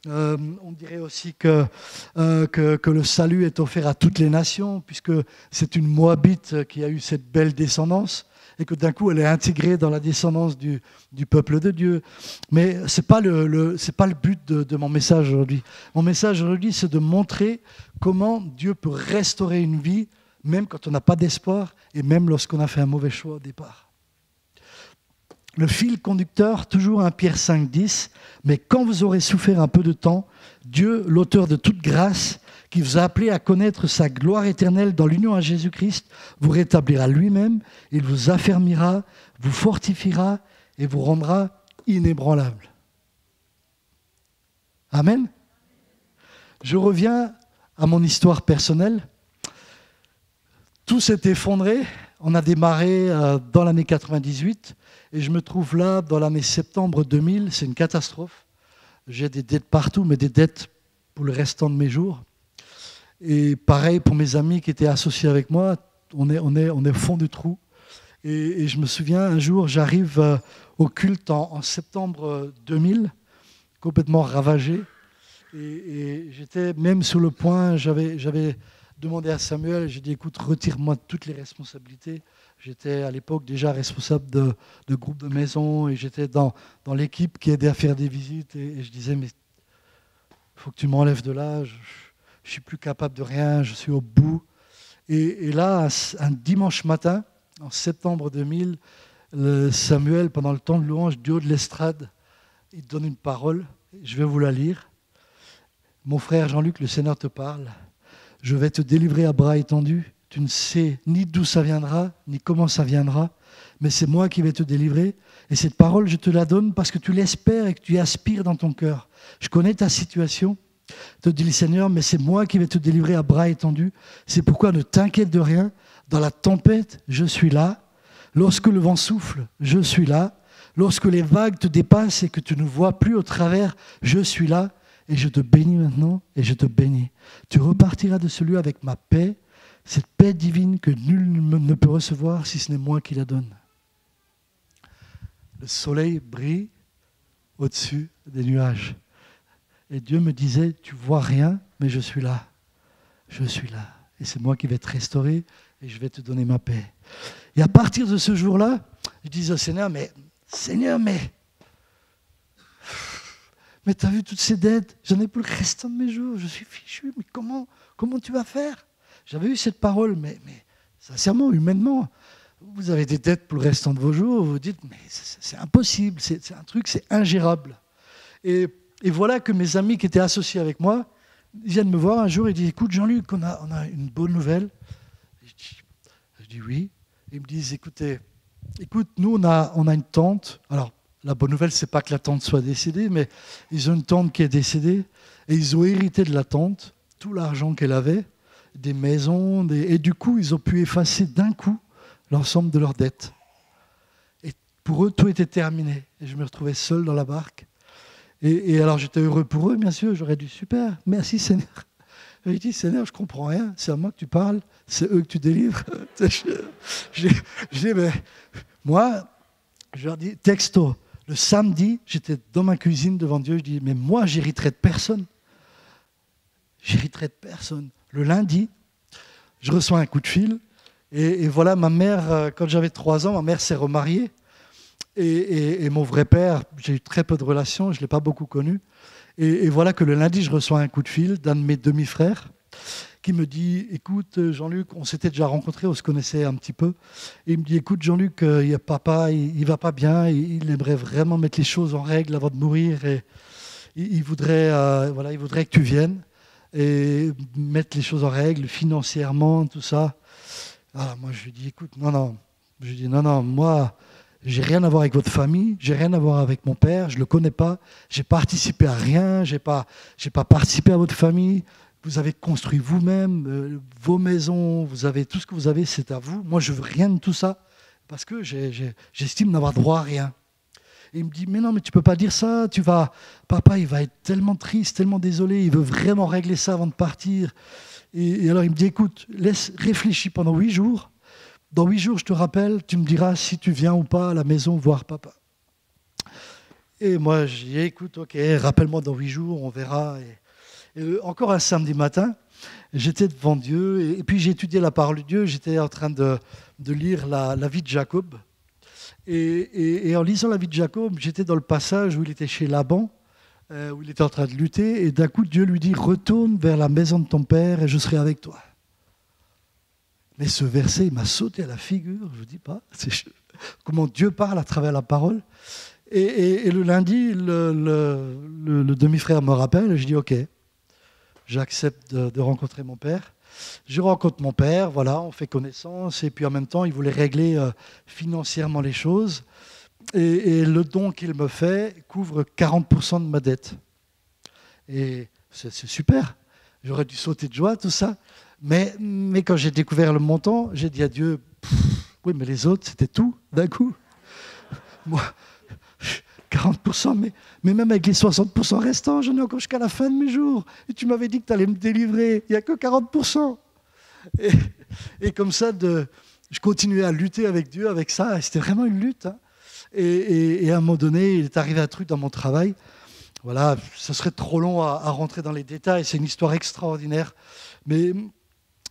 On dirait aussi que le salut est offert à toutes les nations, puisque c'est une Moabite qui a eu cette belle descendance, et que d'un coup elle est intégrée dans la descendance du peuple de Dieu. Mais ce n'est pas le but de mon message aujourd'hui. Mon message aujourd'hui, c'est de montrer comment Dieu peut restaurer une vie, même quand on n'a pas d'espoir, et même lorsqu'on a fait un mauvais choix au départ. Le fil conducteur, toujours 1 Pierre 5, 10, « Mais quand vous aurez souffert un peu de temps, Dieu, l'auteur de toute grâce, qui vous a appelé à connaître sa gloire éternelle dans l'union à Jésus-Christ, vous rétablira lui-même, il vous affermira, vous fortifiera et vous rendra inébranlable. » Amen. Je reviens à mon histoire personnelle. Tout s'est effondré. On a démarré dans l'année 98 et je me trouve là dans l'année septembre 2000. C'est une catastrophe. J'ai des dettes partout, mais des dettes pour le restant de mes jours. Et pareil pour mes amis qui étaient associés avec moi, on est au fond du trou. Et je me souviens, un jour, j'arrive au culte en septembre 2000, complètement ravagé. Et j'étais même sur le point, j'avais demandé à Samuel, j'ai dit, écoute, retire-moi toutes les responsabilités. J'étais à l'époque déjà responsable de groupe de maison et j'étais dans l'équipe qui aidait à faire des visites. Et je disais, mais il faut que tu m'enlèves de là, je ne suis plus capable de rien, je suis au bout. Et là, un dimanche matin, en septembre 2000, Samuel, pendant le temps de louange, du haut de l'estrade, il donne une parole, je vais vous la lire. Mon frère Jean-Luc, le Seigneur te parle. Je vais te délivrer à bras étendus. Tu ne sais ni d'où ça viendra, ni comment ça viendra, mais c'est moi qui vais te délivrer. Et cette parole, je te la donne parce que tu l'espères et que tu y aspires dans ton cœur. Je connais ta situation, te dit le Seigneur, mais c'est moi qui vais te délivrer à bras étendus. C'est pourquoi ne t'inquiète de rien. Dans la tempête, je suis là. Lorsque le vent souffle, je suis là. Lorsque les vagues te dépassent et que tu ne vois plus au travers, je suis là. Et je te bénis maintenant, et je te bénis. Tu repartiras de ce lieu avec ma paix, cette paix divine que nul ne peut recevoir si ce n'est moi qui la donne. Le soleil brille au-dessus des nuages. Et Dieu me disait, tu vois rien, mais je suis là. Je suis là. Et c'est moi qui vais te restaurer, et je vais te donner ma paix. Et à partir de ce jour-là, je disais au Seigneur, mais tu as vu toutes ces dettes, j'en ai pour le restant de mes jours, je suis fichu, mais comment tu vas faire? J'avais eu cette parole, mais sincèrement, humainement, vous avez des dettes pour le restant de vos jours, vous vous dites, mais c'est impossible, c'est un truc, c'est ingérable. Et voilà que mes amis qui étaient associés avec moi, ils viennent me voir un jour et disent, écoute Jean-Luc, on a une bonne nouvelle. Je dis oui. Ils me disent, écoute, nous on a une tante, alors, la bonne nouvelle, ce n'est pas que la tante soit décédée, mais ils ont une tante qui est décédée et ils ont hérité de la tante tout l'argent qu'elle avait, des maisons, et du coup, ils ont pu effacer d'un coup l'ensemble de leurs dettes. Et pour eux, tout était terminé. Et je me retrouvais seul dans la barque. Et alors, j'étais heureux pour eux, bien sûr. J'aurais dit, super, merci Seigneur. Et je dis, Seigneur, je ne comprends rien. C'est à moi que tu parles. C'est eux que tu délivres. je dis, mais moi, je leur dis, texto. Le samedi, j'étais dans ma cuisine devant Dieu, je dis, mais moi, j'hériterai de personne. J'hériterai de personne. Le lundi, je reçois un coup de fil, et voilà, ma mère, quand j'avais 3 ans, ma mère s'est remariée, et mon vrai père, j'ai eu très peu de relations, je ne l'ai pas beaucoup connu, et voilà que le lundi, je reçois un coup de fil d'un de mes demi-frères, qui me dit, écoute Jean-Luc, on s'était déjà rencontrés, on se connaissait un petit peu, et il me dit, écoute Jean-Luc, papa, il va pas bien, il aimerait vraiment mettre les choses en règle avant de mourir, et il voudrait que tu viennes et mettre les choses en règle financièrement, tout ça. Alors moi je lui dis, écoute, non, moi, j'ai rien à voir avec votre famille, j'ai rien à voir avec mon père, je le connais pas, j'ai participé à rien, j'ai pas participé à votre famille. Vous avez construit vous-même vos maisons, vous avez tout ce que vous avez, c'est à vous. Moi, je veux rien de tout ça parce que j'estime n'avoir droit à rien. Et il me dit, mais non, mais tu peux pas dire ça. Papa, il va être tellement triste, tellement désolé. Il veut vraiment régler ça avant de partir. Et alors il me dit, écoute, réfléchis pendant 8 jours. Dans 8 jours, je te rappelle, tu me diras si tu viens ou pas à la maison voir papa. Et moi, je dis, écoute, ok, rappelle-moi dans 8 jours, on verra. Et encore un samedi matin, j'étais devant Dieu, et puis j'ai étudié la parole de Dieu, j'étais en train de lire la vie de Jacob. Et en lisant la vie de Jacob, j'étais dans le passage où il était chez Laban, où il était en train de lutter, et d'un coup Dieu lui dit, retourne vers la maison de ton père et je serai avec toi. Mais ce verset, il m'a sauté à la figure, je ne vous dis pas, comment Dieu parle à travers la parole. Et le lundi, le demi-frère me rappelle, et je dis, ok, j'accepte de rencontrer mon père. Je rencontre mon père, voilà, on fait connaissance, et puis en même temps, il voulait régler financièrement les choses. Et le don qu'il me fait couvre 40% de ma dette. Et c'est super. J'aurais dû sauter de joie, tout ça. Mais quand j'ai découvert le montant, j'ai dit à Dieu, oui, mais les autres, c'était tout, d'un coup. Moi, 40%, mais même avec les 60% restants, j'en ai encore jusqu'à la fin de mes jours. Et tu m'avais dit que tu allais me délivrer. Il n'y a que 40%. Et comme ça, je continuais à lutter avec Dieu, avec ça. Et c'était vraiment une lutte. Hein. Et à un moment donné, il est arrivé un truc dans mon travail. Voilà, ça serait trop long à rentrer dans les détails. C'est une histoire extraordinaire. Mais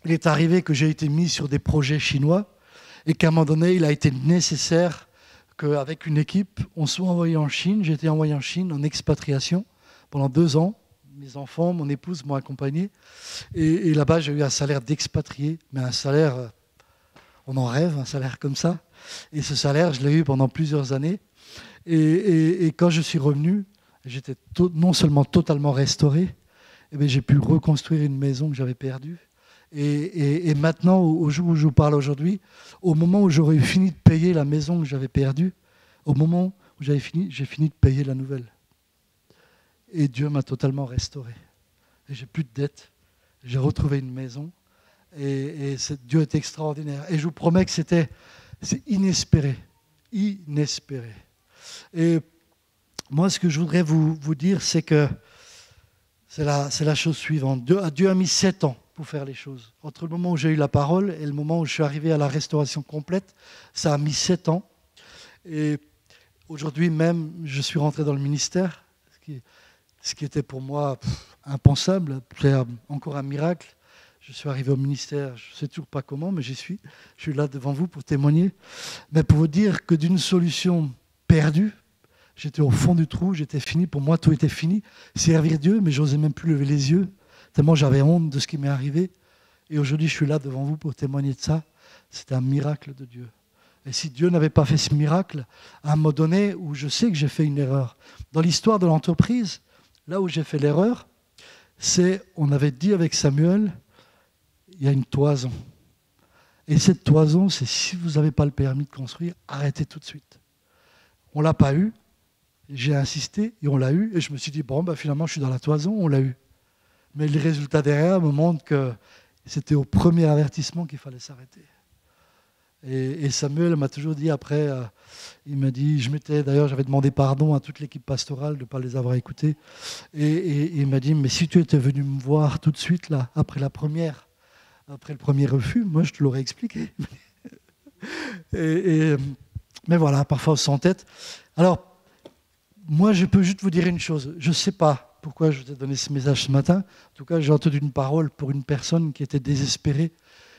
il est arrivé que j'ai été mis sur des projets chinois et qu'à un moment donné, il a été nécessaire qu'avec une équipe, on soit envoyé en Chine. J'ai été envoyé en Chine en expatriation pendant 2 ans. Mes enfants, mon épouse m'ont accompagné. Et là-bas, j'ai eu un salaire d'expatrié, mais un salaire, on en rêve, un salaire comme ça. Et ce salaire, je l'ai eu pendant plusieurs années. Et quand je suis revenu, j'étais non seulement totalement restauré, mais j'ai pu reconstruire une maison que j'avais perdue. Et maintenant, au jour où je vous parle aujourd'hui, au moment où j'aurais fini de payer la maison que j'avais perdue, au moment où j'ai fini de payer la nouvelle. Et Dieu m'a totalement restauré. Et j'ai plus de dettes. J'ai retrouvé une maison. Et Dieu est extraordinaire. Et je vous promets que c'est inespéré. Inespéré. Et moi, ce que je voudrais vous dire, c'est que c'est la chose suivante. Dieu a mis 7 ans pour faire les choses. Entre le moment où j'ai eu la parole et le moment où je suis arrivé à la restauration complète, ça a mis 7 ans. Et aujourd'hui même, je suis rentré dans le ministère, ce qui était pour moi impensable. C'est encore un miracle. Je suis arrivé au ministère, je ne sais toujours pas comment, mais j'y suis. Je suis là devant vous pour témoigner. Mais pour vous dire que d'une solution perdue, j'étais au fond du trou, j'étais fini. Pour moi, tout était fini. Servir Dieu, mais je n'osais même plus lever les yeux, tellement j'avais honte de ce qui m'est arrivé. Et aujourd'hui, je suis là devant vous pour témoigner de ça. C'était un miracle de Dieu. Et si Dieu n'avait pas fait ce miracle, à un moment donné où je sais que j'ai fait une erreur, dans l'histoire de l'entreprise, là où j'ai fait l'erreur, on avait dit avec Samuel, il y a une toison. Et cette toison, c'est si vous n'avez pas le permis de construire, arrêtez tout de suite. On ne l'a pas eu, j'ai insisté et on l'a eu. Et je me suis dit, finalement, je suis dans la toison, on l'a eu. Mais les résultats derrière me montrent que c'était au premier avertissement qu'il fallait s'arrêter. Et Samuel m'a toujours dit après, il m'a dit, d'ailleurs j'avais demandé pardon à toute l'équipe pastorale de ne pas les avoir écoutés. Et il m'a dit, mais si tu étais venu me voir tout de suite, là, après le premier refus, moi je te l'aurais expliqué. Mais voilà, parfois on s'entête. Alors, moi, je peux juste vous dire une chose. Je ne sais pas pourquoi je vous ai donné ce message ce matin. En tout cas, j'ai entendu une parole pour une personne qui était désespérée.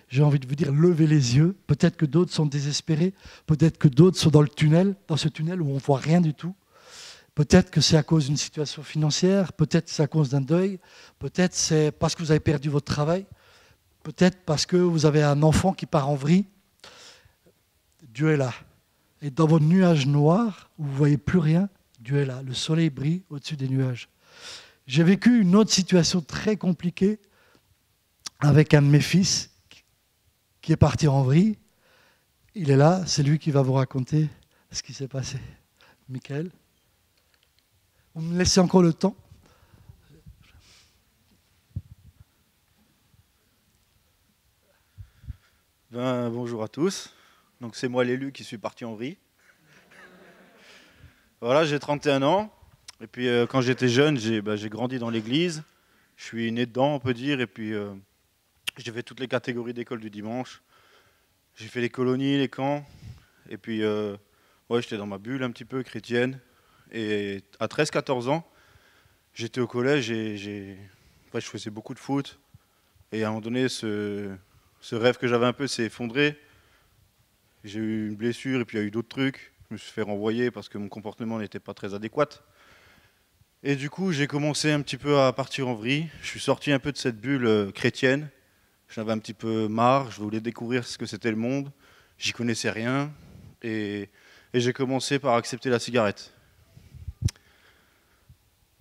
J'ai envie de vous dire, levez les yeux. Peut-être que d'autres sont désespérés. Peut-être que d'autres sont dans ce tunnel où on ne voit rien du tout. Peut-être que c'est à cause d'une situation financière. Peut-être que c'est à cause d'un deuil. Peut-être que c'est parce que vous avez perdu votre travail. Peut-être parce que vous avez un enfant qui part en vrille. Dieu est là. Et dans vos nuages noirs, où vous ne voyez plus rien, Dieu est là. Le soleil brille au-dessus des nuages. J'ai vécu une autre situation très compliquée avec un de mes fils qui est parti en vrille. Il est là, c'est lui qui va vous raconter ce qui s'est passé. Michael, vous me laissez encore le temps? Bonjour à tous. Donc c'est moi l'élu qui suis parti en vrille. Voilà, j'ai 31 ans. Et puis quand j'étais jeune, j'ai grandi dans l'église. Je suis né dedans, on peut dire. Et puis j'ai fait toutes les catégories d'école du dimanche. J'ai fait les colonies, les camps. Et puis ouais, j'étais dans ma bulle un petit peu chrétienne. Et à 13-14 ans, j'étais au collège et je faisais beaucoup de foot. Et à un moment donné, ce rêve que j'avais un peu s'est effondré. J'ai eu une blessure et puis il y a eu d'autres trucs. Je me suis fait renvoyer parce que mon comportement n'était pas très adéquat. Et du coup, j'ai commencé un petit peu à partir en vrille. Je suis sorti un peu de cette bulle chrétienne. J'en avais un petit peu marre. Je voulais découvrir ce que c'était le monde. J'y connaissais rien. Et j'ai commencé par accepter la cigarette.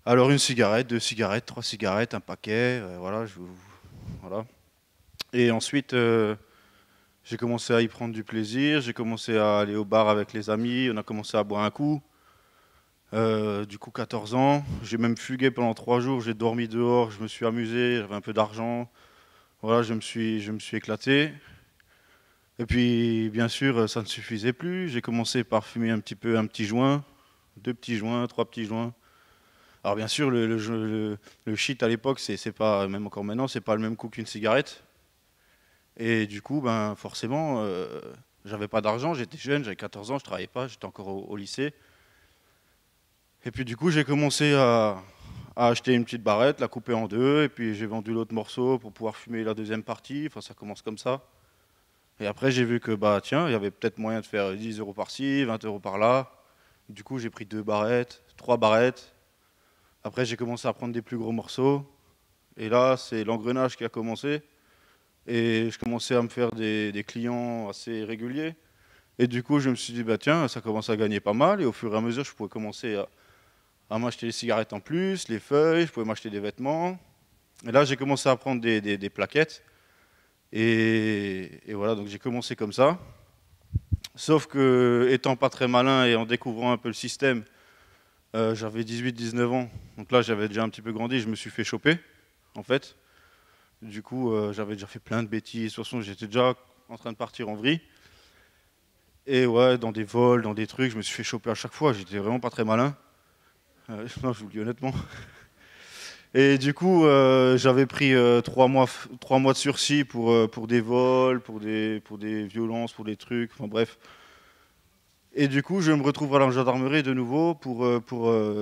Alors une cigarette, 2 cigarettes, 3 cigarettes, un paquet. Voilà. Et ensuite, j'ai commencé à y prendre du plaisir. J'ai commencé à aller au bar avec les amis. On a commencé à boire un coup. Du coup, 14 ans. J'ai même fugué pendant 3 jours. J'ai dormi dehors. Je me suis amusé. J'avais un peu d'argent. Voilà, je me suis éclaté. Et puis, bien sûr, ça ne suffisait plus. J'ai commencé par fumer un petit joint, 2 petits joints, 3 petits joints. Alors, bien sûr, le shit à l'époque, c'est pas, même encore maintenant, c'est pas le même coup qu'une cigarette. Et du coup, ben, forcément, j'avais pas d'argent. J'étais jeune, j'avais 14 ans, je travaillais pas, j'étais encore au lycée. Et puis, du coup, j'ai commencé à acheter une petite barrette, la couper en deux, et puis j'ai vendu l'autre morceau pour pouvoir fumer la deuxième partie. Enfin, ça commence comme ça. Et après, j'ai vu que, bah, tiens, il y avait peut-être moyen de faire 10 euros par-ci, 20 euros par-là. Du coup, j'ai pris 2 barrettes, 3 barrettes. Après, j'ai commencé à prendre des plus gros morceaux. Et là, c'est l'engrenage qui a commencé. Et je commençais à me faire des clients assez réguliers. Et du coup, je me suis dit, bah, tiens, ça commence à gagner pas mal. Et au fur et à mesure, je pouvais commencer à m'acheter des cigarettes en plus, les feuilles, je pouvais m'acheter des vêtements. Et là, j'ai commencé à prendre des plaquettes. Et voilà, donc j'ai commencé comme ça. Sauf que, étant pas très malin et en découvrant un peu le système, j'avais 18-19 ans. Donc là, j'avais déjà un petit peu grandi, je me suis fait choper, en fait. Du coup, j'avais déjà fait plein de bêtises. De toute façon, j'étais déjà en train de partir en vrille. Et ouais, dans des vols, dans des trucs, je me suis fait choper à chaque fois. J'étais vraiment pas très malin. Non, je vous le dis honnêtement. Et du coup, j'avais pris 3 mois de sursis pour des vols, pour des violences, pour des trucs, enfin bref. Et du coup, je me retrouve à la gendarmerie de nouveau pour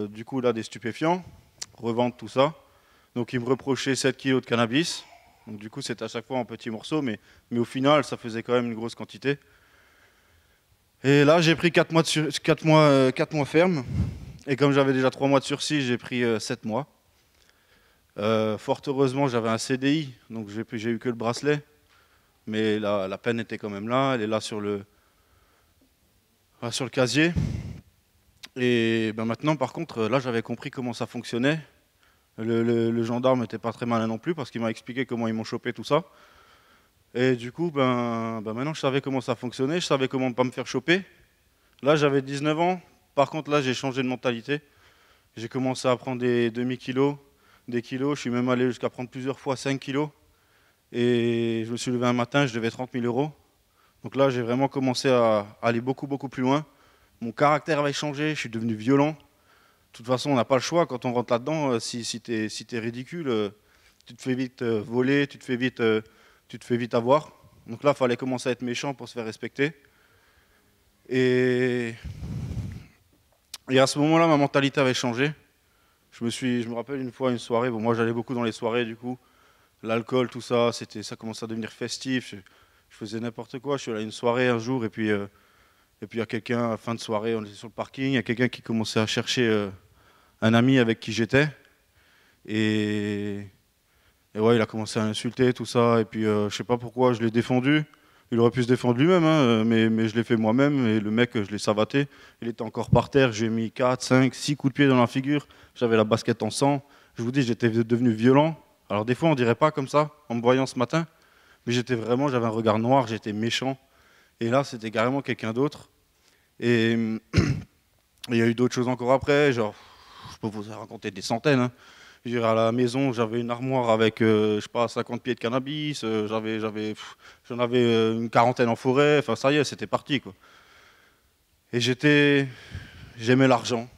du coup, là, des stupéfiants, revendre tout ça. Donc, ils me reprochaient 7 kilos de cannabis. Donc, du coup, c'était à chaque fois en petits morceaux, mais au final, ça faisait quand même une grosse quantité. Et là, j'ai pris 4 mois, 4 mois ferme. Et comme j'avais déjà 3 mois de sursis, j'ai pris 7 mois. Fort heureusement, j'avais un CDI, donc j'ai eu que le bracelet. Mais la peine était quand même là, elle est là sur le casier. Et ben maintenant, par contre, là, j'avais compris comment ça fonctionnait. Le gendarme n'était pas très malin non plus, parce qu'il m'a expliqué comment ils m'ont chopé tout ça. Et du coup, maintenant, je savais comment ça fonctionnait, je savais comment ne pas me faire choper. Là, j'avais 19 ans. Par contre, là, j'ai changé de mentalité. J'ai commencé à prendre des demi-kilos, des kilos. Je suis même allé jusqu'à prendre plusieurs fois 5 kilos. Et je me suis levé un matin, je devais 30 000 euros. Donc là, j'ai vraiment commencé à aller beaucoup, beaucoup plus loin. Mon caractère avait changé, je suis devenu violent. De toute façon, on n'a pas le choix. Quand on rentre là-dedans, si t'es ridicule, tu te fais vite voler, tu te fais vite avoir. Donc là, il fallait commencer à être méchant pour se faire respecter. Et Et à ce moment-là, ma mentalité avait changé. Je me rappelle une fois, une soirée, bon, moi j'allais beaucoup dans les soirées du coup, l'alcool, tout ça, ça commençait à devenir festif, je faisais n'importe quoi, je suis allé à une soirée un jour et puis il y a quelqu'un, à fin de soirée, on était sur le parking, il y a quelqu'un qui commençait à chercher un ami avec qui j'étais, et, et ouais, il a commencé à insulter, tout ça, et puis je sais pas pourquoi, je l'ai défendu. Il aurait pu se défendre lui-même, hein, mais je l'ai fait moi-même, et le mec, je l'ai savaté. Il était encore par terre, j'ai mis 4, 5, 6 coups de pied dans la figure, j'avais la basket en sang. Je vous dis, j'étais devenu violent. Alors des fois, on dirait pas comme ça, en me voyant ce matin, mais j'avais un regard noir, j'étais méchant. Et là, c'était carrément quelqu'un d'autre. Et il y a eu d'autres choses encore après, genre, je peux vous en raconter des centaines, hein. À la maison, j'avais une armoire avec, je sais pas, 50 pieds de cannabis. J'en avais une quarantaine en forêt. Enfin, ça y est, c'était parti, quoi. Et j'aimais l'argent.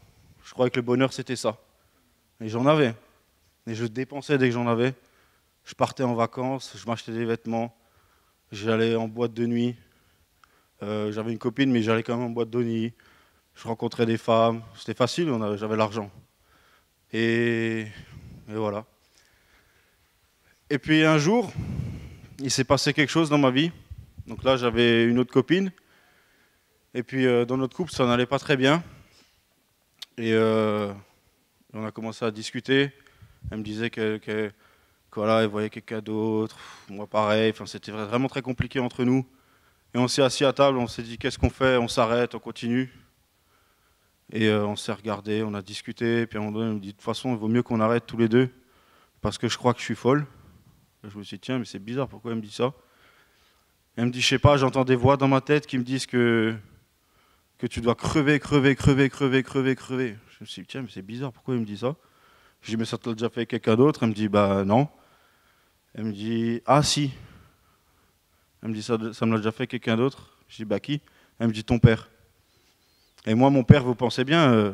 Je croyais que le bonheur, c'était ça. Et j'en avais. Et je dépensais dès que j'en avais. Je partais en vacances, je m'achetais des vêtements. J'allais en boîte de nuit. J'avais une copine, mais j'allais quand même en boîte de nuit. Je rencontrais des femmes. C'était facile, j'avais l'argent. Et voilà. Et puis un jour, il s'est passé quelque chose dans ma vie. Donc là, j'avais une autre copine. Et puis dans notre couple, ça n'allait pas très bien. Et on a commencé à discuter. Elle me disait que voilà, elle voyait quelqu'un d'autre. Moi, pareil. Enfin, c'était vraiment très compliqué entre nous. Et on s'est assis à table. On s'est dit, qu'est-ce qu'on fait? On s'arrête, on continue. Et on s'est regardé, on a discuté. Et puis à un moment donné, on me dit, de toute façon, il vaut mieux qu'on arrête tous les deux. Parce que je crois que je suis folle. Je me suis dit, tiens, mais c'est bizarre, pourquoi elle me dit ça? Elle me dit, je sais pas, j'entends des voix dans ma tête qui me disent que tu dois crever. Je me suis dit, tiens, mais c'est bizarre, pourquoi elle me dit ça? Je dis, mais ça te l'a déjà fait quelqu'un d'autre? Elle me dit, bah non. Elle me dit, ah si. Elle me dit, ça me l'a déjà fait quelqu'un d'autre? Je dis, bah qui? Elle me dit, ton père. Et moi, mon père, vous pensez bien,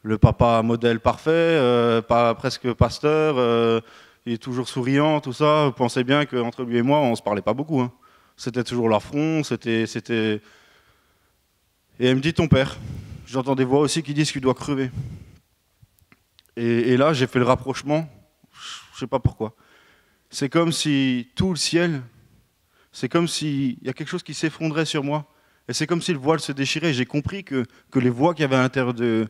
le papa modèle parfait, presque pasteur, il est toujours souriant, tout ça. Vous pensez bien qu'entre lui et moi, on ne se parlait pas beaucoup, hein. C'était toujours l'affront, c'était... Et elle me dit, ton père. J'entends des voix aussi qui disent qu'il doit crever. Et là, j'ai fait le rapprochement, je ne sais pas pourquoi. C'est comme si tout le ciel, c'est comme s'il y a quelque chose qui s'effondrait sur moi. Et c'est comme si le voile se déchirait. J'ai compris que les voix qu'il y avait à l'intérieur de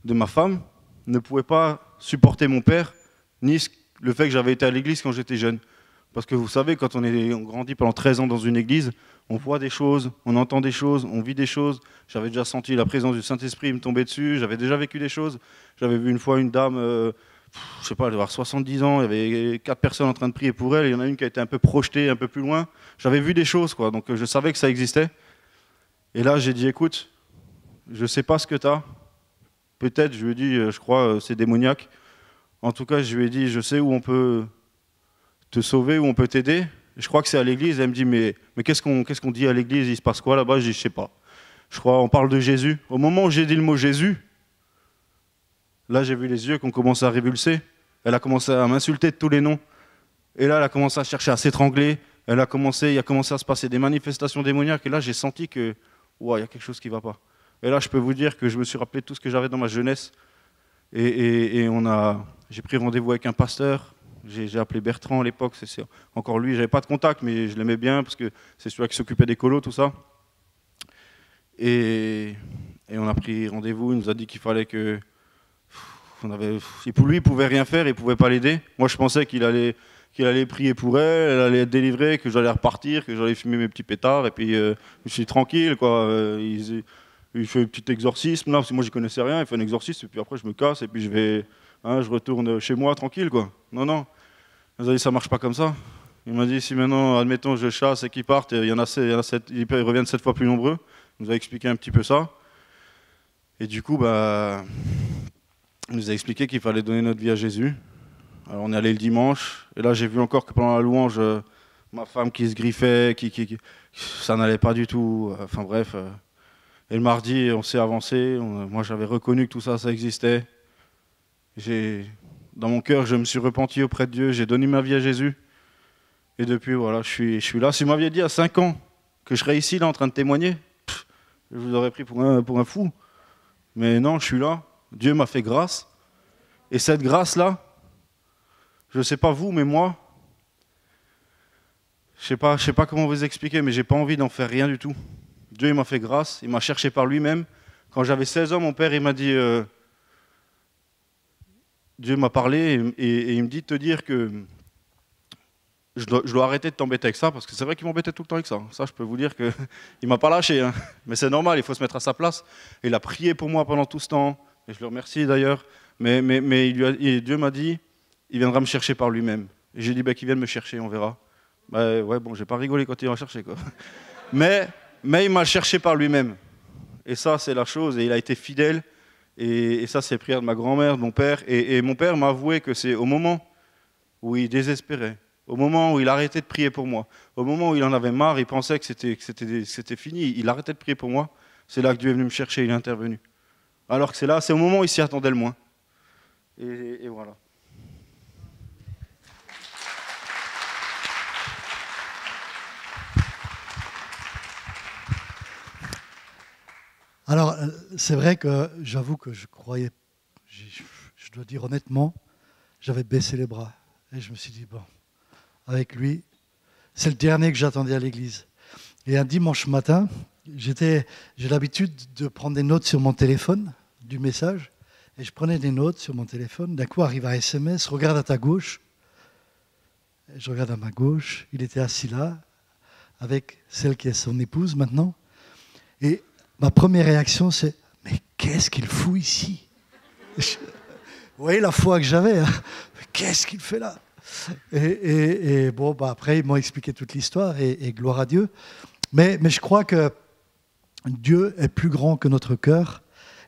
ma femme ne pouvaient pas supporter mon père, ni le fait que j'avais été à l'église quand j'étais jeune. Parce que vous savez, quand on grandit pendant 13 ans dans une église, on voit des choses, on entend des choses, on vit des choses. J'avais déjà senti la présence du Saint-Esprit me tomber dessus, j'avais déjà vécu des choses. J'avais vu une fois une dame, je sais pas, elle devait avoir 70 ans, il y avait 4 personnes en train de prier pour elle, il y en a une qui a été un peu projetée, un peu plus loin. J'avais vu des choses, quoi, donc je savais que ça existait. Et là, j'ai dit, écoute, je ne sais pas ce que tu as. Peut-être, je lui ai dit, je crois, c'est démoniaque. En tout cas, je lui ai dit, je sais où on peut te sauver, où on peut t'aider. Je crois que c'est à l'église. Elle me dit, mais qu'est-ce qu'on dit à l'église? Il se passe quoi là-bas? Je dis, je sais pas. Je crois, on parle de Jésus. Au moment où j'ai dit le mot Jésus, là, j'ai vu les yeux qui ont commencé à révulser. Elle a commencé à m'insulter de tous les noms. Et là, elle a commencé à chercher à s'étrangler. Il a commencé à se passer des manifestations démoniaques. Et là, j'ai senti que, ouais, il y a quelque chose qui ne va pas. Et là, je peux vous dire que je me suis rappelé de tout ce que j'avais dans ma jeunesse. Et j'ai pris rendez-vous avec un pasteur. J'ai appelé Bertrand à l'époque. C'est encore lui. J'avais pas de contact, mais je l'aimais bien parce que c'est celui qui s'occupait des colos, tout ça. Et on a pris rendez-vous. Il nous a dit qu'il fallait que lui, il pouvait rien faire, il pouvait pas l'aider. Moi, je pensais qu'il allait prier pour elle, elle allait être délivrée, que j'allais repartir, que j'allais fumer mes petits pétards, et puis je suis tranquille, quoi. Il fait un petit exorcisme, là, parce que moi, je connaissais rien. Il fait un exorcisme, et puis après, je me casse, et puis je retourne chez moi, tranquille, quoi. Non. Il nous a dit, ça marche pas comme ça. Il m'a dit, si maintenant, admettons, je chasse et qu'ils partent, il y en a 7, ils reviennent 7 fois plus nombreux. Il nous a expliqué un petit peu ça. Et du coup, il nous a expliqué qu'il fallait donner notre vie à Jésus. Alors on est allé le dimanche, et là j'ai vu encore que pendant la louange, ma femme qui se griffait, ça n'allait pas du tout. Enfin bref. Et le mardi, on s'est avancé. Moi j'avais reconnu que tout ça, ça existait. Dans mon cœur, je me suis repenti auprès de Dieu, j'ai donné ma vie à Jésus. Et depuis, voilà, je suis là. Si vous m'aviez dit à 5 ans que je serais ici, là, en train de témoigner, je vous aurais pris pour un fou. Mais non, je suis là. Dieu m'a fait grâce. Et cette grâce-là, je ne sais pas vous, mais moi, je ne sais pas comment vous expliquer, mais je n'ai pas envie d'en faire rien du tout. Dieu il m'a fait grâce, il m'a cherché par lui-même. Quand j'avais 16 ans, mon père il m'a dit, Dieu m'a parlé et il me dit de te dire que je dois arrêter de t'embêter avec ça, parce que c'est vrai qu'il m'embêtait tout le temps avec ça. Ça, je peux vous dire qu'il ne m'a pas lâché. Hein. Mais c'est normal, il faut se mettre à sa place. Il a prié pour moi pendant tout ce temps, et je le remercie d'ailleurs. Mais Dieu m'a dit, il viendra me chercher par lui-même. Et j'ai dit, qu'il vienne me chercher, on verra. Ouais, bon, j'ai pas rigolé quand il m'a cherché, quoi. Mais il m'a cherché par lui-même. Et ça, c'est la chose. Et il a été fidèle. Et ça, c'est les prières de ma grand-mère, de mon père. Et mon père m'a avoué que c'est au moment où il désespérait, au moment où il arrêtait de prier pour moi, au moment où il en avait marre, il pensait que c'était fini, il arrêtait de prier pour moi, c'est là que Dieu est venu me chercher, il est intervenu. Alors que c'est au moment où il s'y attendait le moins. Et voilà. Alors, c'est vrai que j'avoue que je croyais, je dois dire honnêtement, j'avais baissé les bras. Et je me suis dit, bon, avec lui, c'est le dernier que j'attendais à l'église. Et un dimanche matin, j'ai l'habitude de prendre des notes sur mon téléphone, du message, et je prenais des notes sur mon téléphone. D'un coup, arrive un SMS, regarde à ta gauche. Et je regarde à ma gauche, il était assis là, avec celle qui est son épouse maintenant. Et ma première réaction, c'est « Mais qu'est-ce qu'il fout ici ?» Vous voyez la foi que j'avais, hein. Qu'est-ce qu'il fait là? Et bon, après, ils m'ont expliqué toute l'histoire, et gloire à Dieu. Mais je crois que Dieu est plus grand que notre cœur,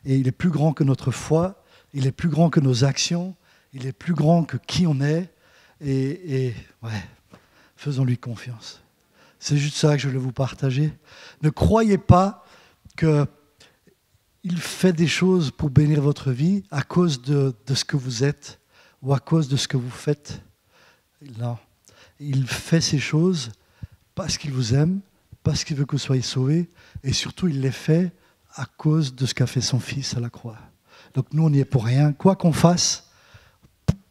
et il est plus grand que notre foi, il est plus grand que nos actions, il est plus grand que qui on est, et ouais, faisons-lui confiance. C'est juste ça que je voulais vous partager. Ne croyez pas qu'il fait des choses pour bénir votre vie à cause de ce que vous êtes ou à cause de ce que vous faites. Non. Il fait ces choses parce qu'il vous aime, parce qu'il veut que vous soyez sauvés, et surtout il les fait à cause de ce qu'a fait son Fils à la croix. Donc nous, on n'y est pour rien. Quoi qu'on fasse,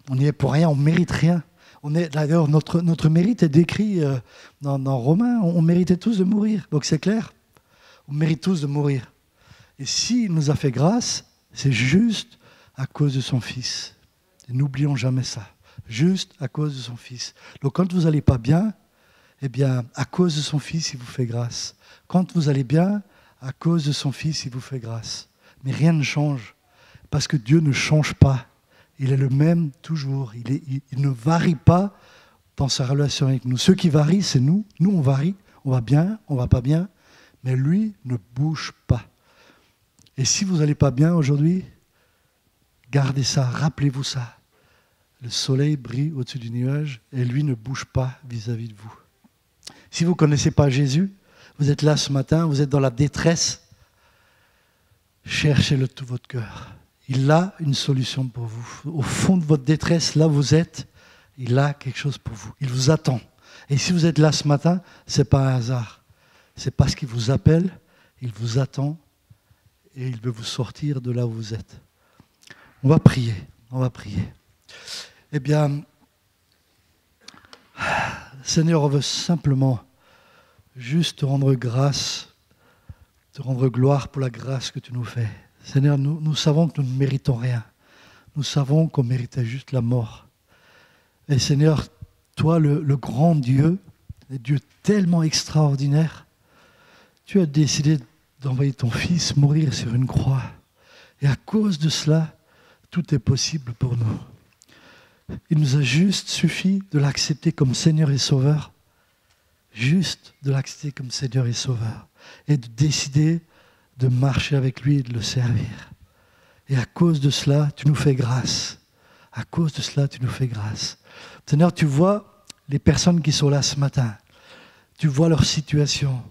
on n'y est pour rien, on ne mérite rien. D'ailleurs, notre mérite est décrit dans Romains, on méritait tous de mourir. Donc c'est clair, on mérite tous de mourir. Et s'il nous a fait grâce, c'est juste à cause de son Fils. Et n'oublions jamais ça. Juste à cause de son Fils. Donc quand vous n'allez pas bien, eh bien, à cause de son Fils, il vous fait grâce. Quand vous allez bien, à cause de son Fils, il vous fait grâce. Mais rien ne change, parce que Dieu ne change pas. Il est le même toujours. Il ne varie pas dans sa relation avec nous. Ceux qui varient, c'est nous. Nous, on varie. On va bien, on va pas bien. Mais lui ne bouge pas. Et si vous n'allez pas bien aujourd'hui, gardez ça, rappelez-vous ça. Le soleil brille au-dessus du nuage et lui ne bouge pas vis-à-vis de vous. Si vous ne connaissez pas Jésus, vous êtes là ce matin, vous êtes dans la détresse, cherchez-le de tout votre cœur. Il a une solution pour vous. Au fond de votre détresse, là où vous êtes, il a quelque chose pour vous. Il vous attend. Et si vous êtes là ce matin, ce n'est pas un hasard. C'est parce qu'il vous appelle, il vous attend et il veut vous sortir de là où vous êtes. On va prier. Eh bien, Seigneur, on veut simplement juste te rendre grâce, te rendre gloire pour la grâce que tu nous fais. Seigneur, nous savons que nous ne méritons rien. Nous savons qu'on méritait juste la mort. Et Seigneur, toi, le grand Dieu, le Dieu tellement extraordinaire, tu as décidé d'envoyer ton Fils mourir sur une croix. Et à cause de cela, tout est possible pour nous. Il nous a juste suffi de l'accepter comme Seigneur et Sauveur. Juste de l'accepter comme Seigneur et Sauveur. Et de décider de marcher avec lui et de le servir. Et à cause de cela, tu nous fais grâce. À cause de cela, tu nous fais grâce. Seigneur, tu vois les personnes qui sont là ce matin. Tu vois leur situation.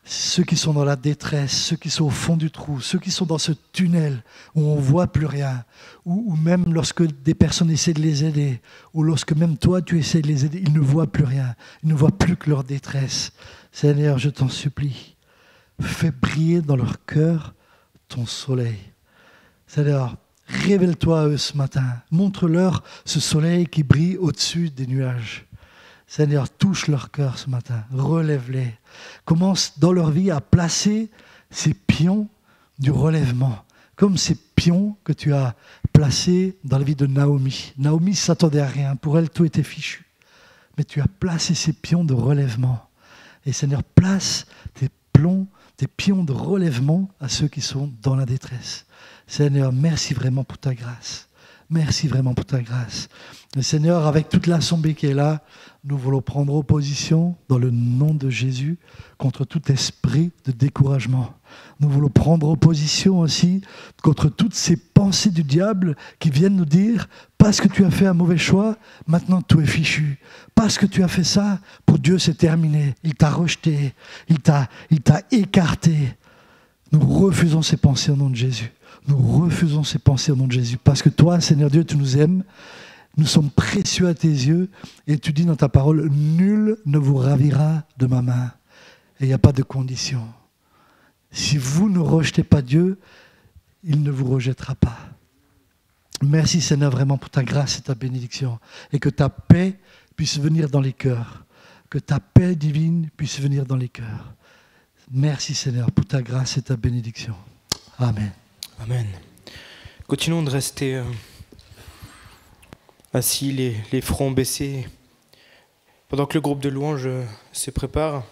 Ceux qui sont dans la détresse, ceux qui sont au fond du trou, ceux qui sont dans ce tunnel où on ne voit plus rien, ou même lorsque des personnes essaient de les aider, ou lorsque même toi tu essaies de les aider, ils ne voient plus rien, ils ne voient plus que leur détresse. Seigneur, je t'en supplie, fais briller dans leur cœur ton soleil. Seigneur, révèle-toi à eux ce matin. Montre-leur ce soleil qui brille au-dessus des nuages. Seigneur, touche leur cœur ce matin. Relève-les. Commence dans leur vie à placer ces pions du relèvement, comme ces pions que tu as placés dans la vie de Naomi. Naomi ne s'attendait à rien. Pour elle, tout était fichu. Mais tu as placé ces pions de relèvement. Et Seigneur, place tes pions de relèvement à ceux qui sont dans la détresse. Seigneur, merci vraiment pour ta grâce. Merci vraiment pour ta grâce. Et Seigneur, avec toute l'assemblée qui est là, nous voulons prendre opposition dans le nom de Jésus contre tout esprit de découragement. Nous voulons prendre opposition aussi contre toutes ces pensées du diable qui viennent nous dire « Parce que tu as fait un mauvais choix, maintenant tout est fichu. Parce que tu as fait ça, pour Dieu c'est terminé. Il t'a rejeté, il t'a écarté. » Nous refusons ces pensées au nom de Jésus. Nous refusons ces pensées au nom de Jésus. Parce que toi, Seigneur Dieu, tu nous aimes. Nous sommes précieux à tes yeux. Et tu dis dans ta parole, nul ne vous ravira de ma main. Et il n'y a pas de condition. Si vous ne rejetez pas Dieu, il ne vous rejettera pas. Merci Seigneur vraiment pour ta grâce et ta bénédiction. Et que ta paix puisse venir dans les cœurs. Que ta paix divine puisse venir dans les cœurs. Merci Seigneur pour ta grâce et ta bénédiction. Amen. Amen. Continuons de rester assis, les fronts baissés, pendant que le groupe de louanges se prépare.